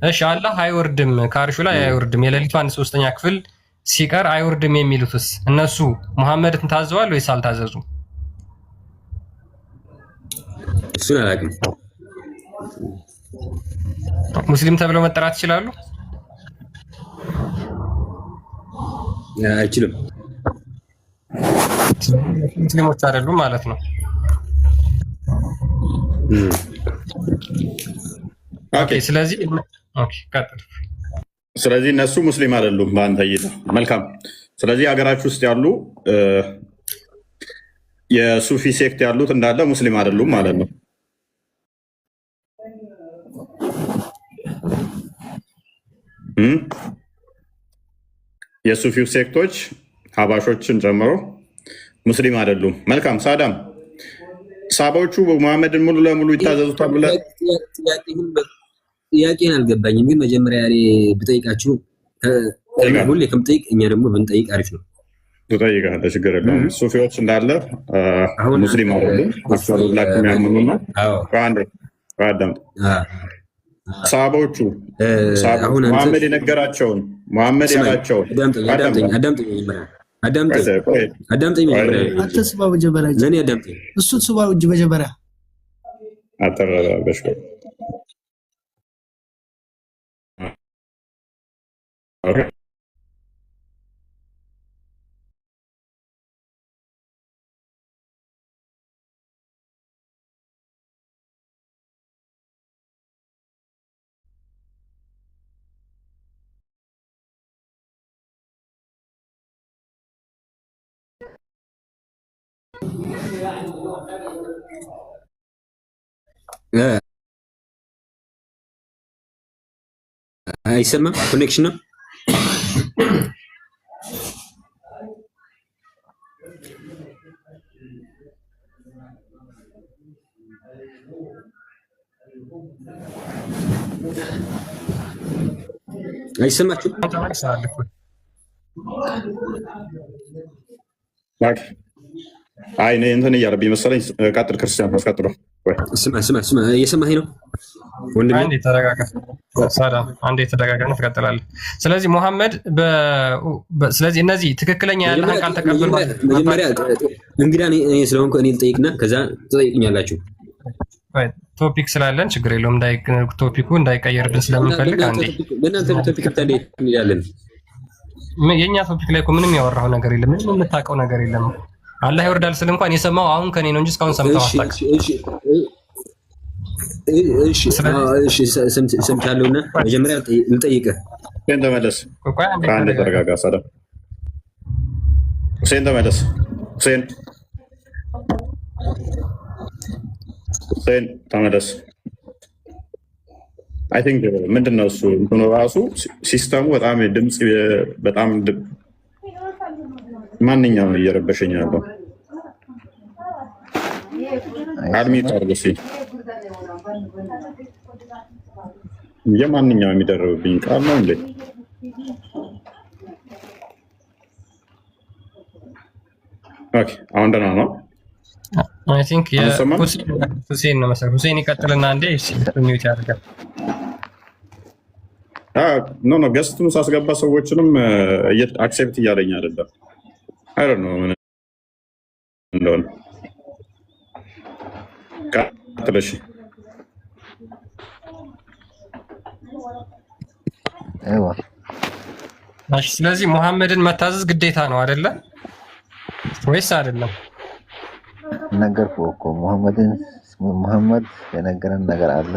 እሺ አላህ አይወርድም ከአርሹ ላይ አይወርድም፣ የሌሊቱ 1/3 ክፍል ሲቀር አይወርድም የሚሉትስ እነሱ ሙሐመድን ታዘዋል ወይስ አልታዘዙም? እሱን አላውቅም። ሙስሊም ተብለው መጠራት ይችላሉ? አይችልም። ሙስሊሞች አይደሉም ማለት ነው። ኦኬ ስለዚህ ቀጥል። ስለዚህ እነሱ ሙስሊም አይደሉም በአንተ እይታ። መልካም። ስለዚህ ሀገራችሁ ውስጥ ያሉ የሱፊ ሴክት ያሉት እንዳለ ሙስሊም አይደሉም ማለት ነው። የሱፊው ሴክቶች ሀባሾችን ጨምሮ ሙስሊም አይደሉም። መልካም። ሳዳም ሳባዎቹ ሙሐመድን ሙሉ ለሙሉ ይታዘዙታል ብለህ ጥያቄን አልገባኝም። ግን መጀመሪያ ብጠይቃችሁ ሁሌ ከምጠይቅ እኛ ደግሞ ብንጠይቅ አሪፍ ነው። ትጠይቃለህ፣ ችግር የለውም። ሱፊዎች እንዳለ አሁን ሙስሊም አይደሉም። ሁላችሁ የሚያምኑና አዳምጥ። ሰሃቦቹ መሐመድ የነገራቸውን መሐመድ ያላቸውን አዳምጠኝ። አትስባው ጀበራ ለኔ አዳምጠኝ። እሱ ስባው ጀበራ አተረበሽ አይሰማም? ኮኔክሽን ነው። አይሰማችሁም? አይ እኔ እንትን እያለብኝ መሰለኝ። ቀጥል ክርስቲያን፣ አስቀጥሎ። ስማ፣ እየሰማኸኝ ነው ወንድሜ? አንዴ ተረጋጋ፣ ሳዳም አንዴ ተረጋጋ ነው፣ ትቀጥላለህ። ስለዚህ ሙሐመድ ስለዚህ እነዚህ ትክክለኛ ያለህን ቃል ተቀበል። መጀመሪያ እንግዳ እኔ ስለሆንኩ እኔ ልጠይቅና ከዛ ትጠይቁኛላችሁ። ቶፒክ ስላለን ችግር የለውም፣ ቶፒኩ እንዳይቀየርብን ስለምንፈልግ አንዴ በእናንተ ቶፒክ እንዴት እንሄዳለን? የእኛ ቶፒክ ላይ እኮ ምንም ያወራው ነገር የለም፣ ምንም የምታውቀው ነገር የለም። አላህ ይወርዳል ስል እንኳን የሰማው አሁን ከኔ ነው እንጂ እስካሁን ሰምተው አታውቅም። እሺ ሰምቻለሁና መጀመሪያ ልጠይቅህ። ሁሴን ተመለስ። አንዴ ተረጋጋ። ሳዳ ሁሴን ተመለስ። ሁሴን ተመለስ። አይ ቲንክ ምንድነው እሱ እንትኑ ራሱ ሲስተሙ በጣም ድምጽ በጣም ማንኛውም እየረበሸኝ ያለው አድሚት አርገሲ የማንኛውም የሚደርብብኝ ቃል ነው እንዴ? ኦኬ አሁን ደህና ነው። አይ ቲንክ ሁሴን ነው መሰለኝ። ሁሴን ይቀጥልና አንዴ ሚውት ያደርጋል። ኖ ገስቱን ሳስገባ ሰዎችንም አክሴፕት እያለኝ አይደለም። አይ ዶንት ኖ ምን እንደሆነ ቀጥለሽ። ስለዚህ ሙሐመድን መታዘዝ ግዴታ ነው አይደለ ወይስ አይደለም? ነገርኩህ እኮ ሙሐመድ የነገረን ነገር አለ።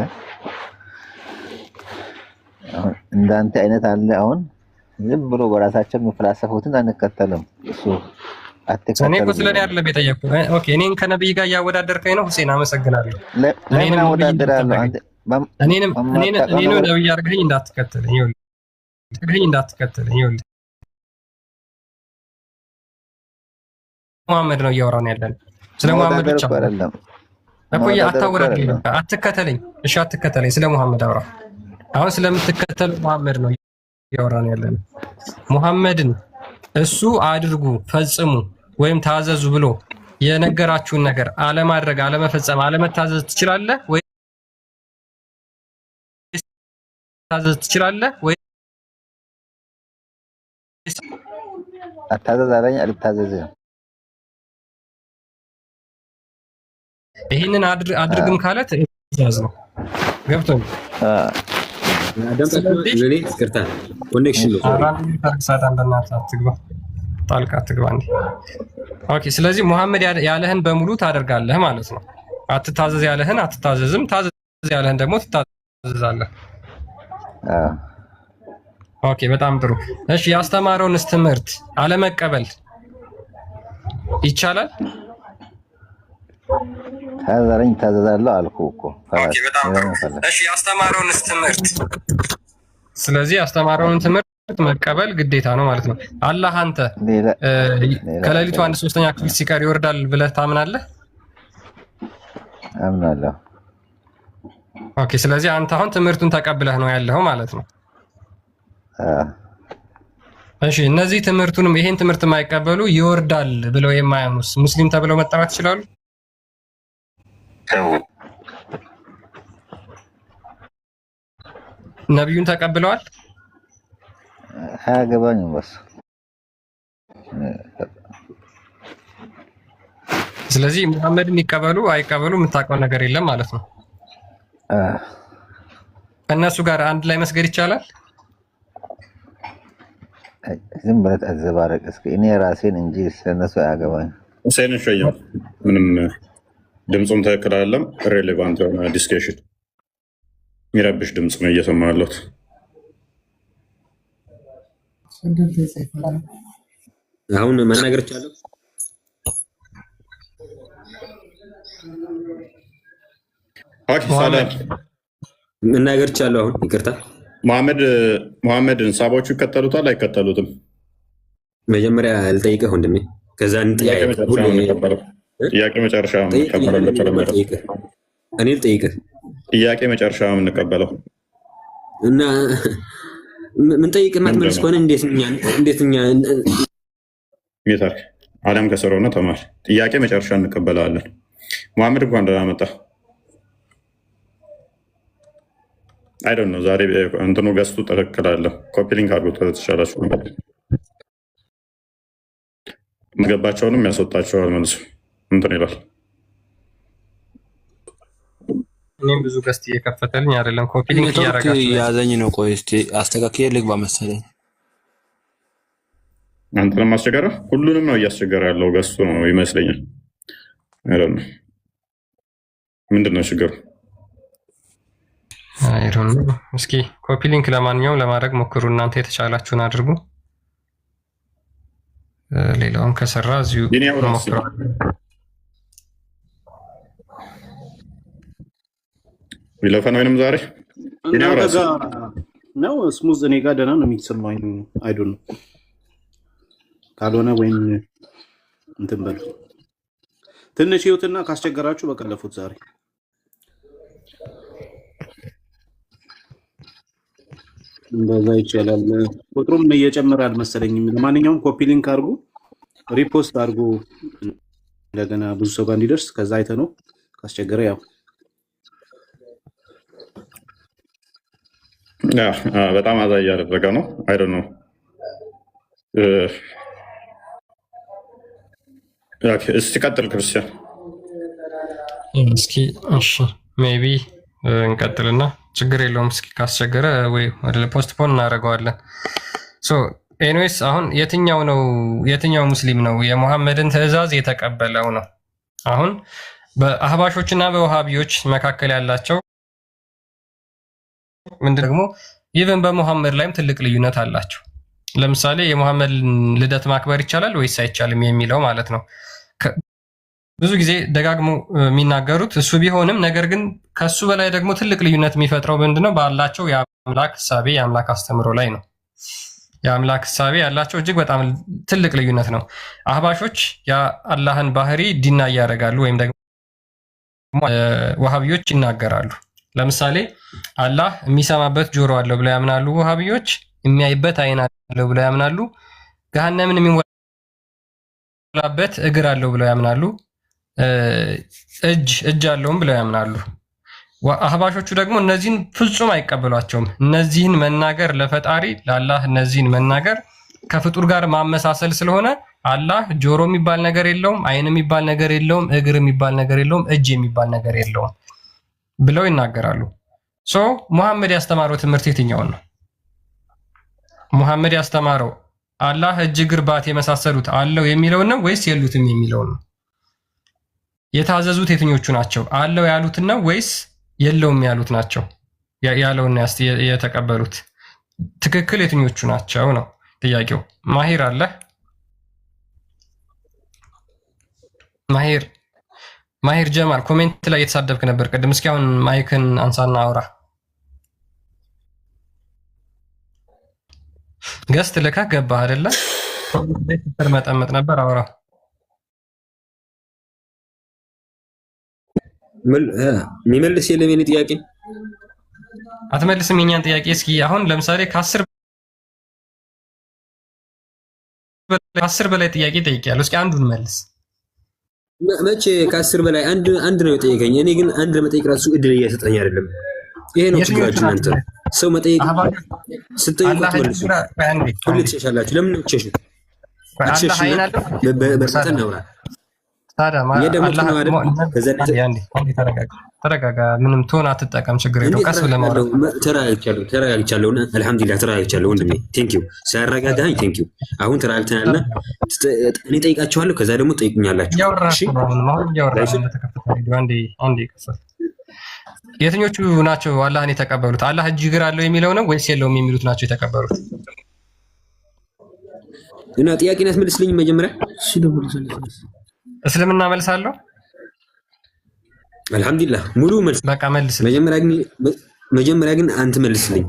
አሁን እንዳንተ አይነት አለ። አሁን ዝም ብሎ በራሳቸው የሚፈላሰፉትን አንከተልም። እሱ አትከተልም። እኔ እኮ ስለኔ አይደለም የጠየኩህ። ኦኬ እኔን ከነብይ ጋር እያወዳደርከኝ ነው ሁሴን፣ አመሰግናለሁ። ለምን አወዳደራለሁ? እኔንም ነብይ አድርገኝ እንዳትከተለኝ፣ ይኸውልህ ሙሐመድ ነው እያወራን ያለን። ስለ ሙሐመድ ብቻ አይደለም እኮ አታወራድልኝ፣ አትከተለኝ። እሺ አትከተለኝ፣ ስለ ሙሐመድ አውራ። አሁን ስለምትከተል ሙሐመድ ነው እያወራን ያለን። ሙሐመድን እሱ አድርጉ፣ ፈጽሙ ወይም ታዘዙ ብሎ የነገራችሁን ነገር አለማድረግ፣ አለመፈጸም፣ አለመታዘዝ ትችላለህ ወይ? ታዘዝ ትችላለህ ወይ? አታዘዝ አለኝ፣ አልታዘዝም። ይሄንን አድርግም ካለ ትእዛዝ ነው። ገብቶኝ ኮኔክሽን ነው። ጣልቃ አትግባ። ኦኬ ስለዚህ ሙሐመድ ያለህን በሙሉ ታደርጋለህ ማለት ነው። አትታዘዝ ያለህን አትታዘዝም፣ ታዘዝ ያለህን ደግሞ ትታዘዛለህ። ኦኬ በጣም ጥሩ። እሺ ያስተማረውንስ ትምህርት አለመቀበል ይቻላል? ታዘረኝ ታዘዛለሁ አልኩህ እኮ። ኦኬ በጣም ጥሩ። እሺ ያስተማረውንስ ትምህርት፣ ስለዚህ ያስተማረውን ትምህርት መቀበል ግዴታ ነው ማለት ነው። አላህ አንተ ከሌሊቱ 1/3 ክፍል ሲቀር ይወርዳል ብለህ ታምናለህ? አምናለሁ። ኦኬ ስለዚህ አንተ አሁን ትምህርቱን ተቀብለህ ነው ያለኸው ማለት ነው። እሺ እነዚህ ትምህርቱንም ይሄን ትምህርት የማይቀበሉ ይወርዳል ብለው የማያምኑስ ሙስሊም ተብለው መጠራት ይችላሉ? ነብዩን ተቀብለዋል? አያገባኝም በስ ስለዚህ ሙሐመድን ይቀበሉ አይቀበሉ የምታውቀው ነገር የለም ማለት ነው። ከእነሱ ጋር አንድ ላይ መስገድ ይቻላል? ዝም ብለህ አዘባረቅ እስኪ። እኔ ራሴን እንጂ ስለነሱ አያገባኝም። ሁሴን ሸየው ምንም ድምፁም ትክክል አይደለም። ሬሌቫንት የሆነ ዲስከሽን የሚረብሽ ድምፅ ነው እየሰማ ያለሁት። አሁን መናገር ይቻላል? መናገር ይቻላል? አሁን ይቅርታ ሙሐመድን ሳቦቹ ይከተሉታል አይከተሉትም? መጀመሪያ ልጠይቅህ ወንድሜ፣ ከዛ ጥያቄ መጨረሻ እኔ ልጠይቅህ ጥያቄ መጨረሻ የምንቀበለው እና ምን ጠይቅህ ማትመልስ ከሆነ እንዴት እኛ ሜታር አለም ከሰረውና ተማር። ጥያቄ መጨረሻ እንቀበለዋለን። ሙሐመድ እንኳን ደህና መጣ። አይ ዶንት ኖ ዛሬ እንትኑ ገዝቱ ትክክል አለ። ኮፒ ሊንክ አድርጎት ከተቻላችሁ መገባቸውንም ያስወጣቸዋል። መልሱ እንትን ይላል። እኔም ብዙ ገስት እየከፈተልኝ አይደለም። ኮፒ ሊንክ እያደረጋችሁ ያዘኝ ነው። ቆይ እስኪ አስተካክዬ ልግባ መሰለኝ። አንተንም አስቸገረ። ሁሉንም ነው እያስቸገረ ያለው ገዝቱ ነው ይመስለኛል። አይደለም ምንድን ነው ችግሩ? አይሮን እስኪ ኮፒ ሊንክ ለማንኛውም ለማድረግ ሞክሩ። እናንተ የተቻላችሁን አድርጉ። ሌላውን ከሰራ እዚሁ ሞክሩ። ይለፈን ወይንም ዛሬ ነው ስሙዝ እኔ ጋር ደህና ነው የሚሰማኝ። አይ ዶንት ኖ ካልሆነ ወይም እንትን በሉ ትንሽ ይውትና ካስቸገራችሁ በቀለፉት ዛሬ እንደዛ ይቻላል። ቁጥሩም እየጨመረ አልመሰለኝም። ለማንኛውም ኮፒ ሊንክ አድርጉ፣ ሪፖስት አድርጉ እንደገና ብዙ ሰው ጋር እንዲደርስ። ከዛ አይተ ነው ካስቸገረ ያው በጣም አዛ እያደረገ ነው። አይ ዶንት ኖ እስቲ ቀጥል ክርስቲያን። እስኪ እሺ ሜቢ እንቀጥልና ችግር የለውም። እስኪ ካስቸገረ ወይ ወደ ፖስትፖን እናደርገዋለን። ሶ ኤኒዌይስ አሁን የትኛው ሙስሊም ነው የሙሐመድን ትዕዛዝ የተቀበለው ነው? አሁን በአህባሾችና በውሃቢዎች መካከል ያላቸው ምንድን ደግሞ ኢቨን በሙሐመድ ላይም ትልቅ ልዩነት አላቸው። ለምሳሌ የሙሐመድ ልደት ማክበር ይቻላል ወይስ አይቻልም የሚለው ማለት ነው። ብዙ ጊዜ ደጋግሞ የሚናገሩት እሱ ቢሆንም ነገር ግን ከሱ በላይ ደግሞ ትልቅ ልዩነት የሚፈጥረው ምንድነው? ባላቸው የአምላክ እሳቤ የአምላክ አስተምሮ ላይ ነው። የአምላክ እሳቤ ያላቸው እጅግ በጣም ትልቅ ልዩነት ነው። አህባሾች የአላህን ባህሪ ዲና እያደረጋሉ ወይም ደግሞ ወሃቢዎች ይናገራሉ። ለምሳሌ አላህ የሚሰማበት ጆሮ አለው ብለው ያምናሉ ወሃቢዎች። የሚያይበት አይን አለው ብለው ያምናሉ። ገሃነምን የሚሞላበት እግር አለው ብለው ያምናሉ። እጅ አለውም ብለው ያምናሉ። አህባሾቹ ደግሞ እነዚህን ፍጹም አይቀበሏቸውም። እነዚህን መናገር ለፈጣሪ ለአላህ እነዚህን መናገር ከፍጡር ጋር ማመሳሰል ስለሆነ አላህ ጆሮ የሚባል ነገር የለውም፣ አይን የሚባል ነገር የለውም፣ እግር የሚባል ነገር የለውም፣ እጅ የሚባል ነገር የለውም ብለው ይናገራሉ። ሶ ሙሐመድ ያስተማረው ትምህርት የትኛውን ነው? ሙሐመድ ያስተማረው አላህ እጅ፣ እግር፣ ባት የመሳሰሉት አለው የሚለውን ነው ወይስ የሉትም የሚለውን ነው? የታዘዙት የትኞቹ ናቸው? አለው ያሉትን ነው ወይስ የለውም ያሉት ናቸው? ያለውን የተቀበሉት ትክክል የትኞቹ ናቸው ነው ጥያቄው። ማሂር አለ? ማሂር ጀማል ኮሜንት ላይ የተሳደብክ ነበር ቅድም። እስኪ አሁን ማይክን አንሳና አውራ። ገስት ልካ ገባህ አይደለ? መጠመጥ ነበር አውራ። የሚመልስ የለም የኔ ጥያቄ። አትመልስም የኛን ጥያቄ። እስኪ አሁን ለምሳሌ ከ10 10 በላይ ጥያቄ ጠይቄያለሁ። እስኪ አንዱን መልስ። መቼ ከ10 በላይ አንድ ነው የጠየቀኝ። እኔ ግን አንድ ለመጠየቅ ራሱ እድል እየሰጠኝ አይደለም። ይሄ ነው ችግራችሁ እናንተ። ሰው መጠየቅ ስትጠይቁ መልሱ ሁሉ ትሸሻላችሁ። ለምን ነው ትሸሹ? በርታተን ነው ተረጋጋ። ምንም ትሆን አትጠቀም፣ ችግር የለውም። ቀስ ብለህ ማውራት። ተረጋግቻለሁ። አልሐምዱሊላህ ተረጋግቻለሁ ወንድሜ። ቴንኪው ሳያረጋጋኝ ቴንኪው። አሁን ተረጋግተናልና እኔ ጠይቃችኋለሁ፣ ከዛ ደግሞ ጠይቁኛላችሁ። የትኞቹ ናቸው አላህን የተቀበሉት? አላህ እጅ እግር አለው የሚለው ነው ወይስ የለውም የሚሉት ናቸው የተቀበሉት? እና ጥያቄን ያስመልስልኝ መጀመሪያ። እስልምና መልሳለሁ። አልሐምዱሊላህ ሙሉ መልስ በቃ መልስልኝ። መጀመሪያ ግን አንተ መልስልኝ።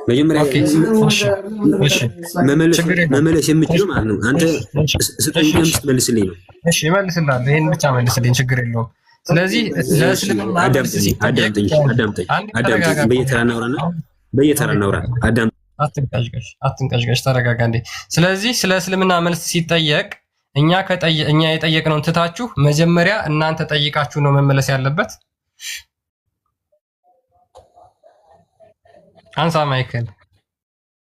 መጀመሪያ መመለስ የምትችለው ማለት ነው አንተ ስጠይቀኝ ስትመልስልኝ ነው። እሺ እመልስልሃለሁ። ይሄን ብቻ መልስልኝ፣ ችግር የለውም። ስለዚህ ለእስልምና አዳምጠኝ። በየተራ እናውራ። አትንቀሽቀሽ፣ ተረጋጋ እንዴ። ስለዚህ ስለ እስልምና መልስ ሲጠየቅ እኛ የጠየቅነውን ትታችሁ መጀመሪያ እናንተ ጠይቃችሁ ነው መመለስ ያለበት። አንሳ ማይክል።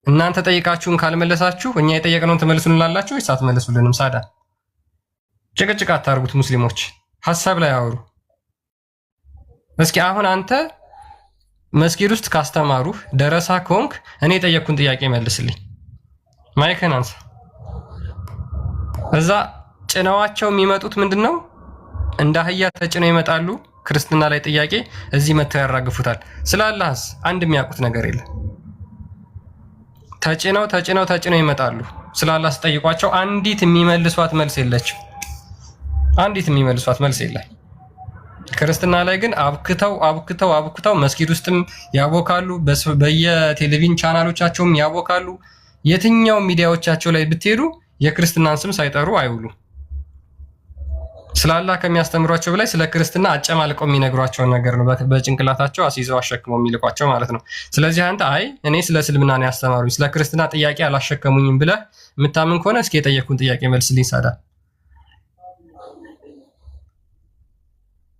እናንተ ጠይቃችሁን ካልመለሳችሁ እኛ የጠየቅነውን ትመልሱልናላችሁ ወይስ አትመልሱልንም? ሳዳ ጭቅጭቅ አታርጉት። ሙስሊሞች ሐሳብ ላይ አውሩ። እስኪ አሁን አንተ መስጊድ ውስጥ ካስተማሩህ ደረሳ ከሆንክ እኔ የጠየቅኩን ጥያቄ መልስልኝ። ማይክን አንሳ። እዛ ጭነዋቸው የሚመጡት ምንድነው? እንደ አህያ ተጭነው ይመጣሉ። ክርስትና ላይ ጥያቄ እዚህ መተው ያራግፉታል። ስለ አላህስ አንድ የሚያውቁት ነገር የለም። ተጭነው ይመጣሉ። ስለ አላህ ስጠይቋቸው አንዲት የሚመልሷት መልስ የለችም። አንዲት የሚመልሷት መልስ የለም። ክርስትና ላይ ግን አብክተው መስጊድ ውስጥም ያቦካሉ፣ በየቴሌቪዥን ቻናሎቻቸውም ያቦካሉ። የትኛው ሚዲያዎቻቸው ላይ ብትሄዱ የክርስትናን ስም ሳይጠሩ አይውሉ። ስለ አላህ ከሚያስተምሯቸው በላይ ስለ ክርስትና አጨማልቀው የሚነግሯቸውን ነገር ነው በጭንቅላታቸው አስይዘው አሸክመው የሚልቋቸው ማለት ነው። ስለዚህ አንተ እኔ ስለ እስልምና ነው ያስተማሩኝ፣ ስለ ክርስትና ጥያቄ አላሸከሙኝም ብለህ የምታምን ከሆነ እስኪ የጠየቅኩን ጥያቄ መልስልኝ። ሳዳ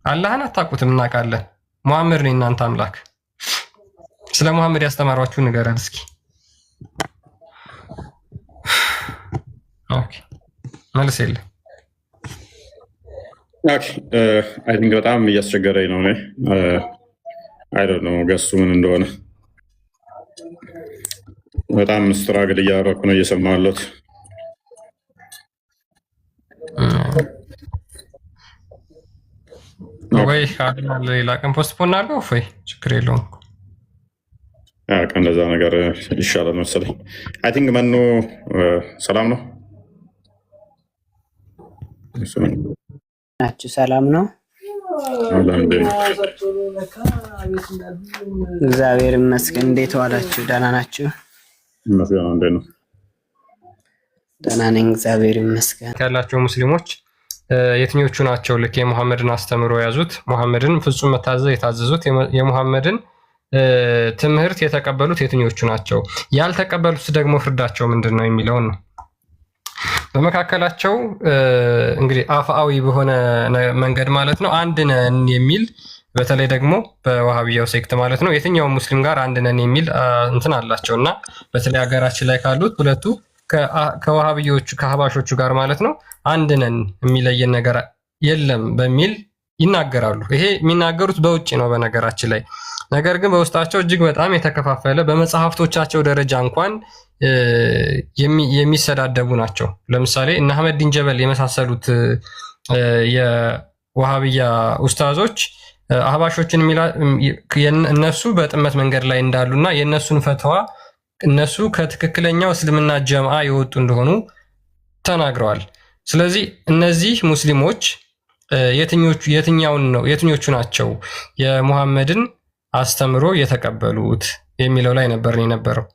አላህን አታውቁትም፣ እናውቃለን። ሙሐመድ ነው እናንተ አምላክ። ስለ ሙሐመድ ያስተማሯችሁ ንገረን እስኪ። ኦኬ መልስ የለም። አይ ቲንክ በጣም እያስቸገረኝ ነው። አይ ዶንት ኖ ገሱ ምን እንደሆነ በጣም ስትራግል እያደረኩ ነው እየሰማሁ ያለሁት። ወይ ሌላ ቀን ፖስትፖን አድርገው ወይ ችግር የለውም። እንደዛ ነገር ይሻላል መሰለኝ። አይ ቲንክ መኑ ሰላም ነው ናችሁ? ሰላም ነው፣ እግዚአብሔር ይመስገን። እንዴት ዋላችሁ? ደህና ናችሁ? ደህና ነኝ፣ እግዚአብሔር ይመስገን። ያላቸው ሙስሊሞች የትኞቹ ናቸው ልክ የሙሐመድን አስተምሮ የያዙት፣ ሙሐመድን ፍጹም መታዘዝ የታዘዙት፣ የሙሐመድን ትምህርት የተቀበሉት የትኞቹ ናቸው? ያልተቀበሉት ደግሞ ፍርዳቸው ምንድን ነው የሚለውን ነው። በመካከላቸው እንግዲህ አፍአዊ በሆነ መንገድ ማለት ነው አንድ ነን የሚል፣ በተለይ ደግሞ በዋሃብያው ሴክት ማለት ነው የትኛው ሙስሊም ጋር አንድ ነን የሚል እንትን አላቸው እና በተለይ ሀገራችን ላይ ካሉት ሁለቱ ከዋሃብዮቹ ከአህባሾቹ ጋር ማለት ነው አንድ ነን የሚለየን ነገር የለም በሚል ይናገራሉ። ይሄ የሚናገሩት በውጭ ነው በነገራችን ላይ። ነገር ግን በውስጣቸው እጅግ በጣም የተከፋፈለ በመጽሐፍቶቻቸው ደረጃ እንኳን የሚሰዳደቡ ናቸው። ለምሳሌ እነ አህመድ ዲን ጀበል የመሳሰሉት የዋሃብያ ኡስታዞች አህባሾችን እነሱ በጥመት መንገድ ላይ እንዳሉና የእነሱን ፈትዋ እነሱ ከትክክለኛው እስልምና ጀምዓ የወጡ እንደሆኑ ተናግረዋል። ስለዚህ እነዚህ ሙስሊሞች የትኞቹ ናቸው የሙሐመድን አስተምሮ የተቀበሉት የሚለው ላይ ነበር የነበረው።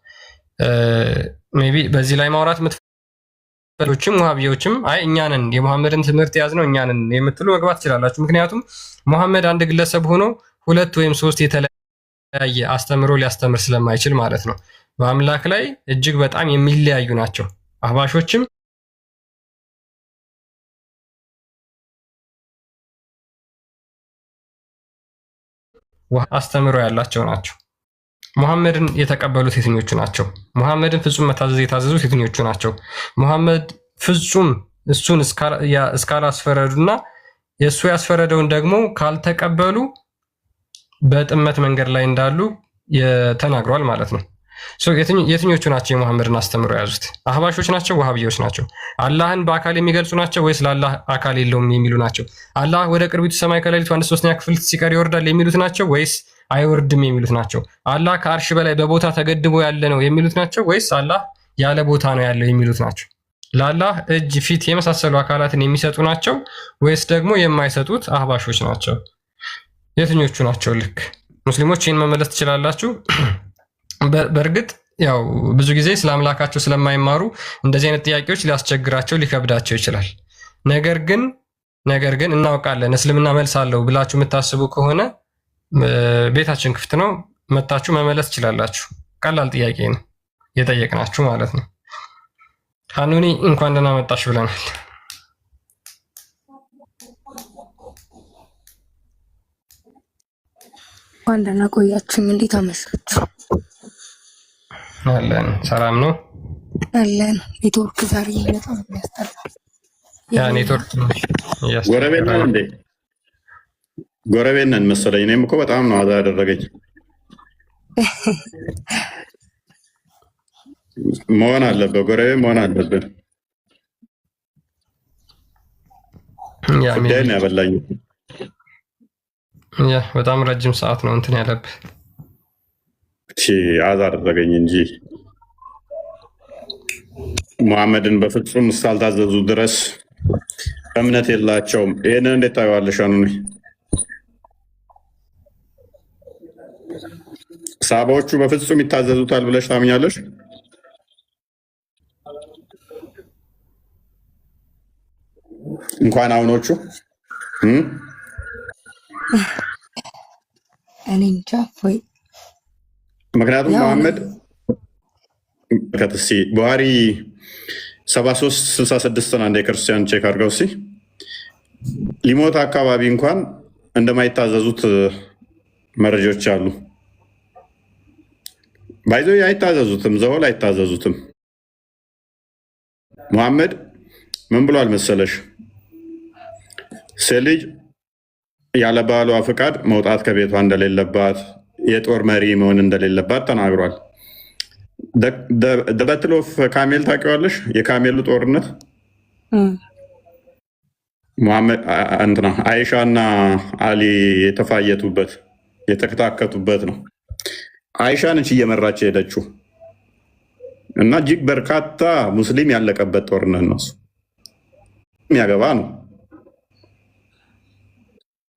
ሜይ ቢ በዚህ ላይ ማውራት የምትፈልጉም ውሃብዮችም እኛንን የሙሐመድን ትምህርት የያዝነው እኛንን የምትሉ መግባት ትችላላችሁ። ምክንያቱም ሙሐመድ አንድ ግለሰብ ሆኖ 2 ወይም 3 የተለያየ አስተምሮ ሊያስተምር ስለማይችል ማለት ነው። በአምላክ ላይ እጅግ በጣም የሚለያዩ ናቸው። አህባሾችም አስተምሮ ያላቸው ናቸው። ሙሐመድን የተቀበሉት የትኞቹ ናቸው? ሙሐመድን ፍጹም መታዘዝ የታዘዙት የትኞቹ ናቸው? ሙሐመድ ፍጹም እሱን እስካላስፈረዱና የእሱ ያስፈረደውን ደግሞ ካልተቀበሉ በጥመት መንገድ ላይ እንዳሉ ተናግሯል ማለት ነው። የትኞቹ ናቸው የሙሐመድን አስተምሮ የያዙት? አህባሾች ናቸው? ወሃብዮች ናቸው? አላህን በአካል የሚገልጹ ናቸው ወይስ ለአላህ አካል የለውም የሚሉ ናቸው? አላህ ወደ ቅርቢቱ ሰማይ ከሌሊቱ 1/3 ክፍል ሲቀር ይወርዳል የሚሉት ናቸው ወይስ አይወርድም የሚሉት ናቸው? አላህ ከአርሽ በላይ በቦታ ተገድቦ ያለ ነው የሚሉት ናቸው ወይስ አላህ ያለ ቦታ ነው ያለው የሚሉት ናቸው? ለአላህ እጅ፣ ፊት የመሳሰሉ አካላትን የሚሰጡ ናቸው ወይስ ደግሞ የማይሰጡት አህባሾች ናቸው? የትኞቹ ናቸው? ልክ ሙስሊሞች ይህን መመለስ ትችላላችሁ። በእርግጥ ያው ብዙ ጊዜ ስለ አምላካቸው ስለማይማሩ እንደዚህ አይነት ጥያቄዎች ሊያስቸግራቸው ሊከብዳቸው ይችላል። ነገር ግን እናውቃለን እስልምና መልስ አለው ብላችሁ የምታስቡ ከሆነ ቤታችን ክፍት ነው፣ መታችሁ መመለስ ትችላላችሁ። ቀላል ጥያቄ ነው የጠየቅናችሁ ማለት ነው። ሀኑኒ እንኳን ደህና መጣሽ ብለናል። እንኳን ደህና ቆያችሁኝ። እንዴት አመሻችሁ? አለን። ሰላም ነው አለን። ኔትወርክ ዛሬ በጣም ያስጠላል። ያ ኔትወርክ ጎረቤት ነው እንዴ? ጎረቤት ነን መሰለኝ። እኔም እኮ በጣም ነው አዛ ያደረገኝ። መሆን አለበት፣ ጎረቤት መሆን አለበት። ጉዳይ ነው ያበላኝ። ያ በጣም ረጅም ሰዓት ነው እንትን ያለብህ። አዛ አደረገኝ እንጂ ሙሐመድን በፍጹም እስካልታዘዙ ድረስ እምነት የላቸውም። ይህንን እንዴት ታየዋለሽ? ሰሃባዎቹ በፍጹም ይታዘዙታል ብለሽ ታምኛለሽ? እንኳን አሁኖቹ እኔ እንጃ ወይ ምክንያቱም መሐመድ ከተሲ ቡሃሪ 7366 አንድ የክርስቲያን ቼክ አድርገው ሊሞት አካባቢ እንኳን እንደማይታዘዙት መረጃዎች አሉ። ባይዞ አይታዘዙትም፣ ዘወል አይታዘዙትም። መሐመድ ምን ብሏል መሰለሽ? ሴት ልጅ ያለ ባሏ ፍቃድ መውጣት ከቤቷ እንደሌለባት፣ የጦር መሪ መሆን እንደሌለባት ተናግሯል። በትል ኦፍ ካሜል ታውቂዋለሽ? የካሜሉ ጦርነት አይሻ እና አሊ የተፋየቱበት የተከታከቱበት ነው። አይሻ ነች እየመራች ሄደችው እና እጅግ በርካታ ሙስሊም ያለቀበት ጦርነት ነው። የሚያገባ ነው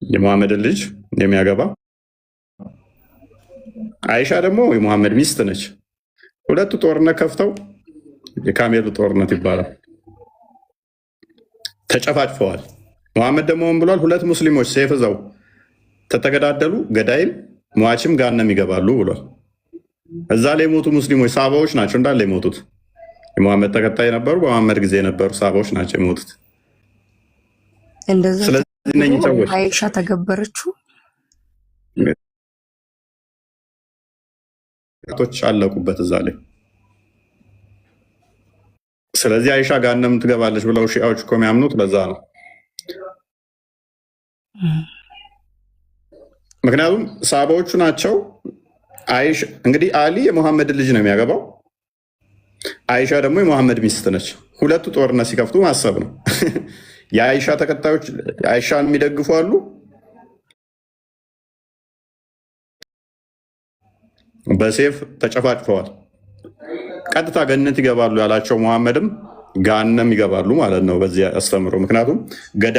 የሙሐመድን ልጅ የሚያገባ። አይሻ ደግሞ የሙሐመድ ሚስት ነች። ሁለቱ ጦርነት ከፍተው የካሜሉ ጦርነት ይባላል። ተጨፋጭፈዋል። ሙሐመድ ደግሞ ምን ብሏል? ሁለት ሙስሊሞች ሴፍ ይዘው ተተገዳደሉ፣ ገዳይም ሟችም ገሃነም ይገባሉ ብሏል። እዛ ላይ የሞቱ ሙስሊሞች ሰሃባዎች ናቸው እንዳለ የሞቱት። የሙሐመድ ተከታይ ነበሩ፣ በሙሐመድ ጊዜ የነበሩ ሰሃባዎች ናቸው የሞቱት። ስለዚህ እነኚህ ሰዎች አይሻ ተገበረችው ቶች አለቁበት እዛ ላይ። ስለዚህ አይሻ ገሃነም ትገባለች ብለው ሺዓዎች እኮ የሚያምኑት በዛ ነው። ምክንያቱም ሰሃባዎቹ ናቸው። አይሻ እንግዲህ አሊ የሙሐመድ ልጅ ነው የሚያገባው፣ አይሻ ደግሞ የሙሐመድ ሚስት ነች። ሁለቱ ጦርነት ሲከፍቱ ማሰብ ነው። የአይሻ ተከታዮች አይሻን የሚደግፉ አሉ፣ በሴፍ ተጨፋጭፈዋል። ቀጥታ ገነት ይገባሉ ያላቸው ሙሐመድም ገሃነም ይገባሉ ማለት ነው በዚህ አስተምሮ። ምክንያቱም ገዳይ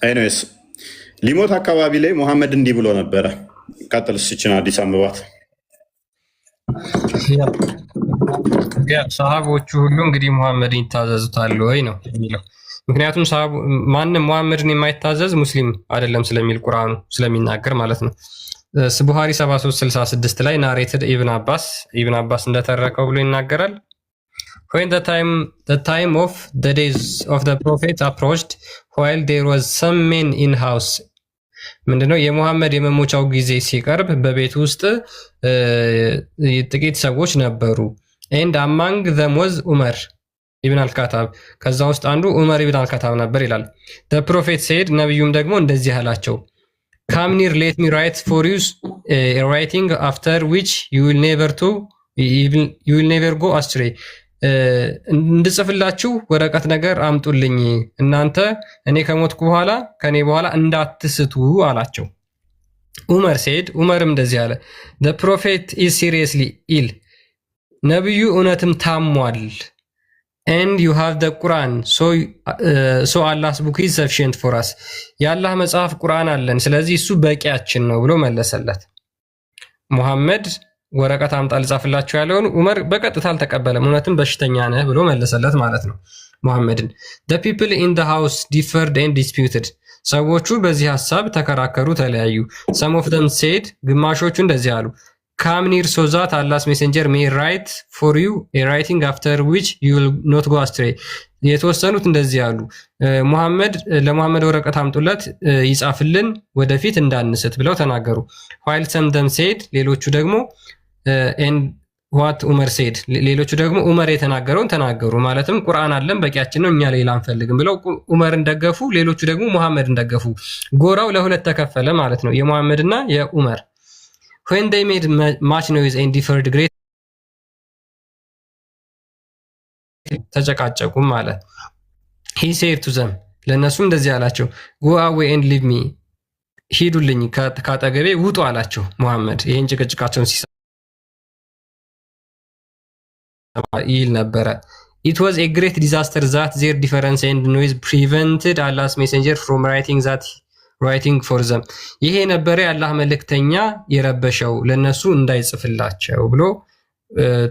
ኤኒዌይስ ሊሞት አካባቢ ላይ ሙሐመድ እንዲህ ብሎ ነበረ። ቀጥል ሲችን አዲስ አንብባት። ሰሃቦቹ ሁሉ እንግዲህ ሙሐመድን ይታዘዙታል ወይ ነው የሚለው። ምክንያቱም ማንም ሙሐመድን የማይታዘዝ ሙስሊም አይደለም ስለሚል ቁርአኑ ስለሚናገር ማለት ነው። ቡኻሪ 7366 ላይ ናሬትድ ኢብን አባስ እንደተረከው ብሎ ይናገራል። When the time of the days of the prophet approached, while there was some men in house, ምንድነው የሙሐመድ የመሞቻው ጊዜ ሲቀርብ በቤት ውስጥ ጥቂት ሰዎች ነበሩ። and among them was ዑመር ኢብን አልካታብ፣ ከዛ ውስጥ አንዱ ዑመር ኢብን አልካታብ ነበር ይላል። the prophet said፣ ነብዩም ደግሞ እንደዚህ አላቸው፣ come near, let me write for you a writing after which you will never go astray። እንድጽፍላችሁ ወረቀት ነገር አምጡልኝ፣ እናንተ እኔ ከሞትኩ በኋላ ከኔ በኋላ እንዳትስቱ አላቸው። ዑመርም እንደዚህ አለ፣ the prophet is seriously ill፣ ነብዩ እውነትም ታሟል። and you have the Quran, so Allah's book is sufficient for us፣ የአላህ መጽሐፍ ቁርአን አለን፣ ስለዚህ እሱ በቂያችን ነው ብሎ መለሰለት። ሙሐመድ ወረቀት አምጣ ልጻፍላችሁ ያለውን ዑመር በቀጥታ አልተቀበለም። እውነትም በሽተኛ ነህ ብሎ መለሰለት ማለት ነው ሙሐመድን። the people in the house differed and disputed፣ ሰዎቹ በዚህ ሐሳብ ተከራከሩ፣ ተለያዩ። some of them said፣ ግማሾቹ እንደዚህ አሉ፣ come near so that Allah's messenger may write for you a writing after which you will not go astray። የተወሰኑት እንደዚህ አሉ፣ ለሙሐመድ ወረቀት አምጡለት ይጻፍልን ወደፊት እንዳንስት ብለው ተናገሩ። while some of them said፣ ሌሎቹ ደግሞ and what ዑመር said፣ ሌሎቹ ደግሞ ዑመር የተናገረውን ተናገሩ። ማለትም ቁርአን አለን በቂያችን ነው እኛ ሌላ አንፈልግም ብለው ዑመርን ደገፉ፣ ሌሎቹ ደግሞ ሙሐመድን ደገፉ። ጎራው ለሁለት ተከፈለ ማለት ነው፣ የሙሐመድና የዑመር። when they made much noise and differed great፣ ተጨቃጨቁ ማለት። he said to them፣ ለነሱም እንደዚህ አላቸው፣ go away and leave me፣ ሂዱልኝ ካጠገቤ ውጡ አላቸው ሙሐመድ። ይሄን ጭቅጭቃቸውን ይል ነበረ። it was a great disaster that their difference and noise prevented Allah's messenger from writing for them። ይሄ ነበረ የአላህ መልእክተኛ የረበሸው ለነሱ እንዳይጽፍላቸው ብሎ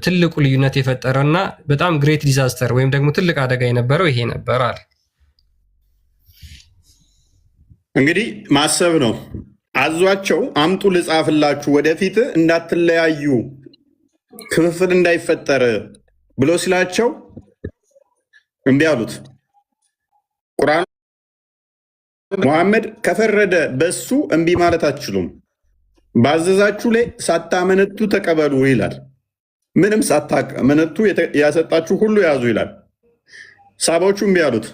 ትልቁ ልዩነት የፈጠረና በጣም ግሬት ዲዛስተር ወይም ደግሞ ትልቅ አደጋ የነበረው ይሄ ነበር አለ። እንግዲህ ማሰብ ነው። አዟቸው አምጡ ልጻፍላችሁ ወደፊት እንዳትለያዩ ክፍፍል እንዳይፈጠር ብሎ ሲላቸው እምቢ አሉት። ቁርአን ሙሐመድ ከፈረደ በሱ እምቢ ማለት አትችሉም፣ ባዘዛችሁ ላይ ሳታመነቱ ተቀበሉ ይላል። ምንም ሳታመነቱ ያሰጣችሁ ሁሉ ያዙ ይላል። ሳባዎቹ እምቢ አሉት።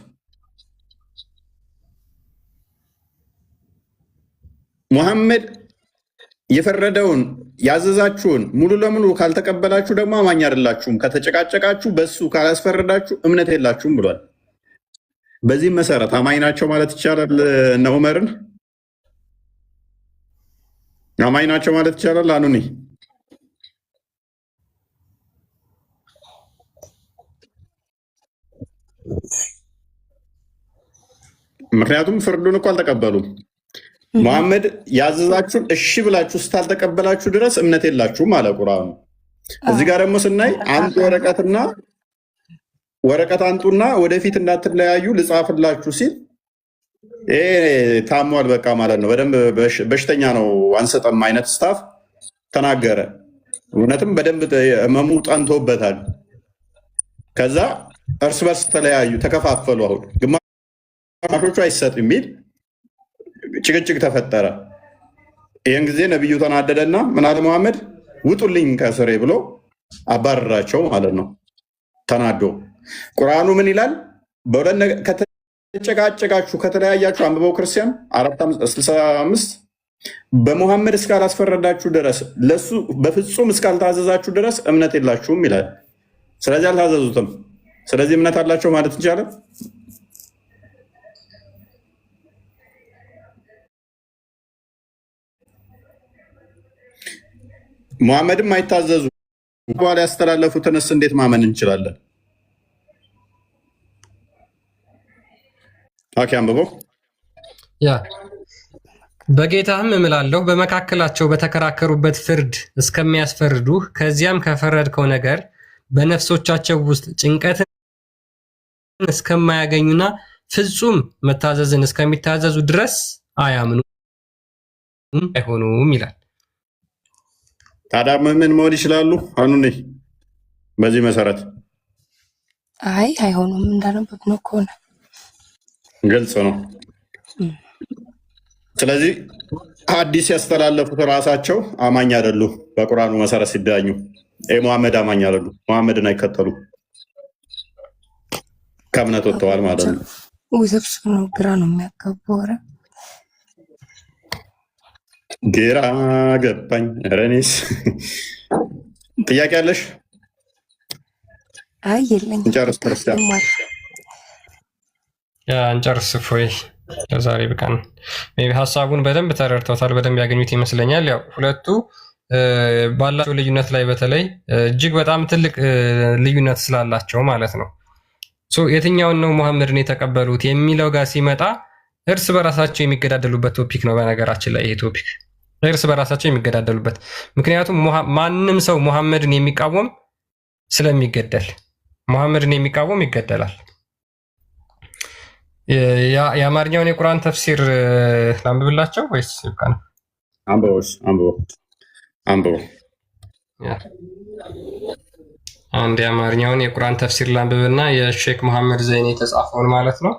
ሙሐመድ የፈረደውን ያዘዛችሁን ሙሉ ለሙሉ ካልተቀበላችሁ ደግሞ አማኝ አይደላችሁም፣ ከተጨቃጨቃችሁ በሱ ካላስፈረዳችሁ እምነት የላችሁም ብሏል። በዚህም መሰረት አማኝ ናቸው ማለት ይቻላል። እነ ዑመርን አማኝ ናቸው ማለት ይቻላል። አኑኒ ምክንያቱም ፍርዱን እኮ አልተቀበሉም። ሙሐመድ ያዘዛችሁን እሺ ብላችሁ ስታልተቀበላችሁ ድረስ እምነት የላችሁም አለ ቁርአኑ። እዚህ ጋር ደግሞ ስናይ አንድ ወረቀት አንጡና ወደፊት እንዳትለያዩ ልጻፍላችሁ ሲል ይሄ ታሟል በቃ ማለት ነው። በደንብ በሽተኛ ነው አንሰጠም አይነት ስታፍ ተናገረ። እውነትም በደንብ ህመሙ ጠንቶበታል። ከዛ እርስ በርስ ተለያዩ፣ ተከፋፈሉ። አሁን ግማሾቹ አይሰጥ የሚል ጭቅጭቅ ተፈጠረ። ይህን ጊዜ ነቢዩ ተናደደና ምን አለ ሙሐመድ፣ ውጡልኝ ከስሬ ብሎ አባረራቸው ማለት ነው ተናዶ። ቁርአኑ ምን ይላል? ከተጨቃጨቃችሁ ከተለያያችሁ፣ አንብበው ክርስቲያን 465 በሙሐመድ እስካላስፈረዳችሁ ድረስ ለሱ በፍጹም እስካልታዘዛችሁ ድረስ እምነት የላችሁም ይላል። ስለዚህ አልታዘዙትም። ስለዚህ እምነት አላቸው ማለት እንችላለን። ሙሐመድም አይታዘዙ በኋላ ያስተላለፉትንስ እንዴት ማመን እንችላለን? ኦኬ አንብበው። በጌታህም እምላለሁ በመካከላቸው በተከራከሩበት ፍርድ እስከሚያስፈርዱህ ከዚያም ከፈረድከው ነገር በነፍሶቻቸው ውስጥ ጭንቀትን እስከማያገኙና ፍጹም መታዘዝን እስከሚታዘዙ ድረስ አያምኑም አይሆኑም ይላል። ታዲያ ምን መሆን ይችላሉ? አሁን በዚህ መሰረት አይ አይሆኑም እንዳነበብነው ከሆነ ግልጽ ነው። ስለዚህ ሐዲስ ያስተላለፉት ራሳቸው አማኝ አይደሉ። በቁርአኑ መሰረት ሲዳኙ ሙሐመድ አማኝ አይደሉ። ሙሐመድን አይከተሉ ከእምነት ወጥተዋል ማለት ነው። ውስብስብ ነው፣ ግራ ነው የሚያጋባው። ኧረ ግራ ገባኝ። ኧረ እኔስ ጥያቄ አለሽ? አይ የለኝም። እንጨርስ ክርስቲያን እንጨርስ እፎይ። ለዛሬ ብቃን። ሜይ ቢ ሀሳቡን በደንብ ተረድተውታል፣ በደንብ ያገኙት ይመስለኛል። ያው ሁለቱ ባላቸው ልዩነት ላይ በተለይ እጅግ በጣም ትልቅ ልዩነት ስላላቸው ማለት ነው። የትኛውን ነው ሙሐመድን የተቀበሉት የሚለው ጋር ሲመጣ እርስ በራሳቸው የሚገዳደሉበት ቶፒክ ነው። በነገራችን ላይ ይሄ ቶፒክ እርስ በራሳቸው የሚገዳደሉበት፣ ምክንያቱም ማንም ሰው ሙሐመድን የሚቃወም ስለሚገደል፣ ሙሐመድን የሚቃወም ይገደላል። የአማርኛውን የቁርአን ተፍሲር ላንብብላቸው ወይስ ይብቃን? አንብቦ አንድ የአማርኛውን የቁርአን ተፍሲር ላንብብና የሼክ መሐመድ ዘይኔ የተጻፈውን ማለት ነው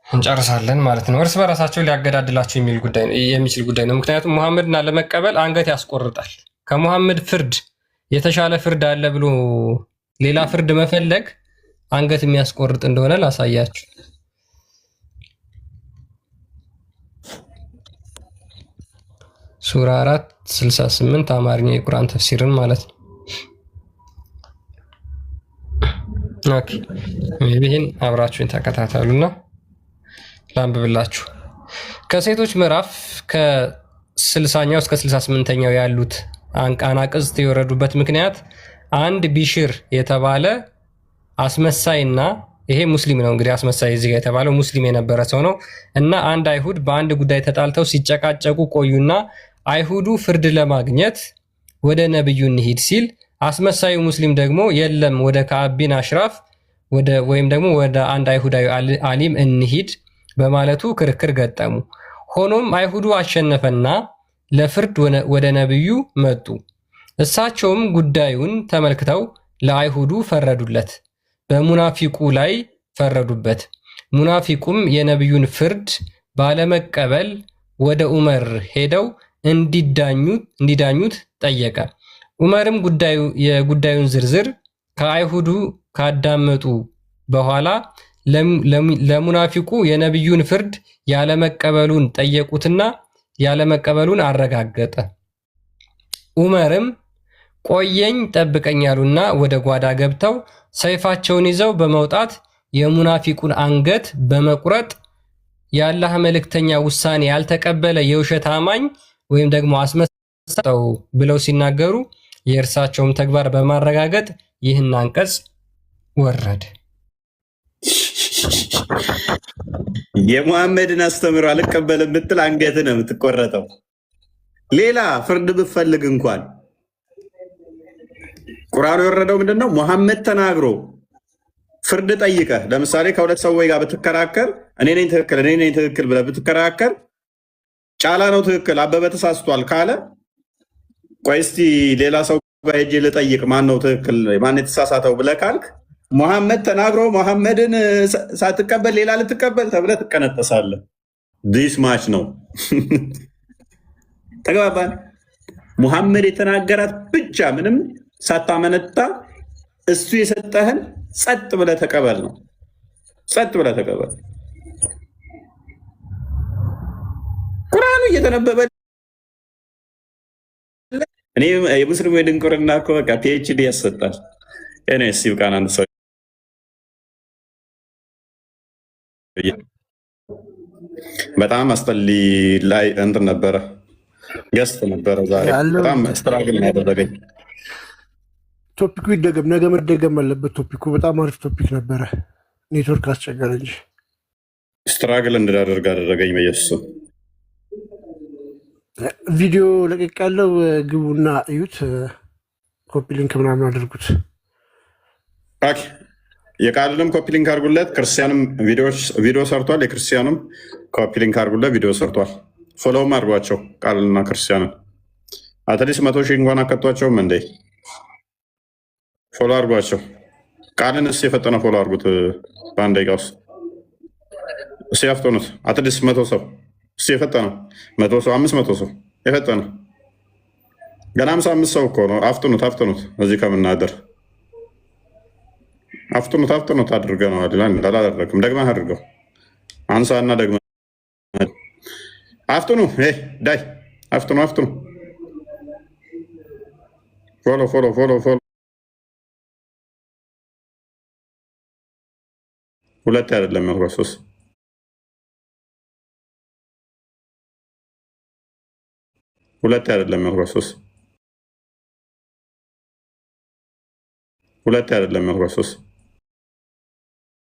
እንጨርሳለን ማለት ነው። እርስ በራሳቸው ሊያገዳድላቸው የሚችል ጉዳይ ነው። ምክንያቱም ሙሐመድን ለመቀበል አንገት ያስቆርጣል። ከሙሐመድ ፍርድ የተሻለ ፍርድ አለ ብሎ ሌላ ፍርድ መፈለግ አንገት የሚያስቆርጥ እንደሆነ ላሳያችሁ። ሱራ 4:68 አማርኛ የቁርአን ተፍሲርን ማለት ነው። ኦኬ ይሄን አብራችሁን ተከታተሉና ላንብብላችሁ። ከሴቶች ምዕራፍ ከ60ኛው እስከ 68ኛው ያሉት አናቅጽት የወረዱበት ምክንያት አንድ ቢሽር የተባለ አስመሳይና ይሄ ሙስሊም ነው እንግዲህ አስመሳይ እዚህ ጋር የተባለው ሙስሊም የነበረ ሰው ነው እና አንድ አይሁድ በአንድ ጉዳይ ተጣልተው ሲጨቃጨቁ ቆዩና አይሁዱ ፍርድ ለማግኘት ወደ ነብዩ እንሂድ ሲል አስመሳዩ ሙስሊም ደግሞ የለም ወደ ከዓብ ቢን አሽራፍ ወይም ደግሞ ወደ አንድ አይሁዳዊ አሊም እንሂድ በማለቱ ክርክር ገጠሙ። ሆኖም አይሁዱ አሸነፈና ለፍርድ ወደ ነብዩ መጡ። እሳቸውም ጉዳዩን ተመልክተው ለአይሁዱ ፈረዱለት፣ በሙናፊቁ ላይ ፈረዱበት። ሙናፊቁም የነብዩን ፍርድ ባለመቀበል ወደ ዑመር ሄደው እንዲዳኙት ጠየቀ። ዑመርም የጉዳዩን ዝርዝር ከአይሁዱ ካዳመጡ በኋላ ለሙናፊቁ የነብዩን ፍርድ ያለመቀበሉን ጠየቁትና ያለመቀበሉን አረጋገጠ። ዑመርም ቆየኝ ጠብቀኝ አሉና ወደ ጓዳ ገብተው ሰይፋቸውን ይዘው በመውጣት የሙናፊቁን አንገት በመቁረጥ የአላህ መልእክተኛ ውሳኔ ያልተቀበለ የውሸት አማኝ ወይም ደግሞ አስመሳይ ብለው ሲናገሩ የእርሳቸውም ተግባር በማረጋገጥ ይህን አንቀጽ ወረደ። የሙሐመድን አስተምሮ አልቀበልም ብትል አንገት ነው የምትቆረጠው። ሌላ ፍርድ ብፈልግ እንኳን ቁርአኑ የወረደው ምንድነው? ሙሐመድ ተናግሮ ፍርድ ጠይቀህ ለምሳሌ ከሁለት ሰዎች ጋር ብትከራከር እኔ ነኝ ትክክል ብለህ ብትከራከር ጫላ ነው ትክክል አበበ ተሳስቷል ካለ ቆይ እስቲ ሌላ ሰው ጋር ሄጄ ልጠይቅ ማን ነው ትክክል ማን የተሳሳተው ብለህ ካልክ ሙሐመድ ተናግሮ ሙሐመድን ሳትቀበል ሌላ ልትቀበል ተብለህ ትቀነጠሳለህ። ዲስ ማች ነው። ተግባባን? ሙሐመድ የተናገራት ብቻ ምንም ሳታመነታ እሱ የሰጠህን ጸጥ ብለህ ተቀበል ነው። ጸጥ ብለህ ተቀበል። ቁርአኑ እየተነበበ እኔ የሙስሊሙ የድንቁርና እኮ በቃ ፒኤችዲ ያሰጣል። እኔስ ይብቃን። አንድ ሰው በጣም አስጠሊ ላይ እንትን ነበረ ገስት ነበረ ዛሬ በጣም ስትራግል ያደረገኝ። ቶፒኩ ይደገም፣ ነገ መደገም አለበት። ቶፒኩ በጣም አሪፍ ቶፒክ ነበረ። ኔትወርክ አስቸገረ እንጂ ስትራግል እንዳደርግ አደረገኝ። በኢየሱስ ቪዲዮ ለቀቅ ያለው ግቡና እዩት። ኮፒ ሊንክ ምናምን አድርጉት። የቃልንም ኮፒ ሊንክ አድርጉለት። ክርስቲያንም ቪዲዮ ሰርቷል። የክርስቲያንም ኮፒ ሊንክ አድርጉለት፣ ቪዲዮ ሰርቷል። ፎሎውም አድርጓቸው ቃልና ክርስቲያንን አትሊስት 100,000 እንኳን አከቷቸውም እንዴ? ፎሎ አድርጓቸው። ቃልን እስኪ የፈጠነ ፎሎ አድርጉት በአንድ ደቂቃ ውስጥ እስኪ ያፍጠኑት። አትሊስት 100 ሰው እስኪ የፈጠነው 100 ሰው 500 ሰው የፈጠነ ገና 55 ሰው እኮ ነው። አፍጥኑት አፍጥኑት። እዚህ ከምናደር አፍጥኑት አድርገነዋል። አላደረግም። ደግመህ አድርገው። አንሳና ደግመህ አፍጥኑ። ዳይ አፍጥኑ። ፎሎ ሁለት አይደለም ያልኳት 3 ሁለት አይደለም ያልኳት 3 ሁለት አይደለም ያልኳት 3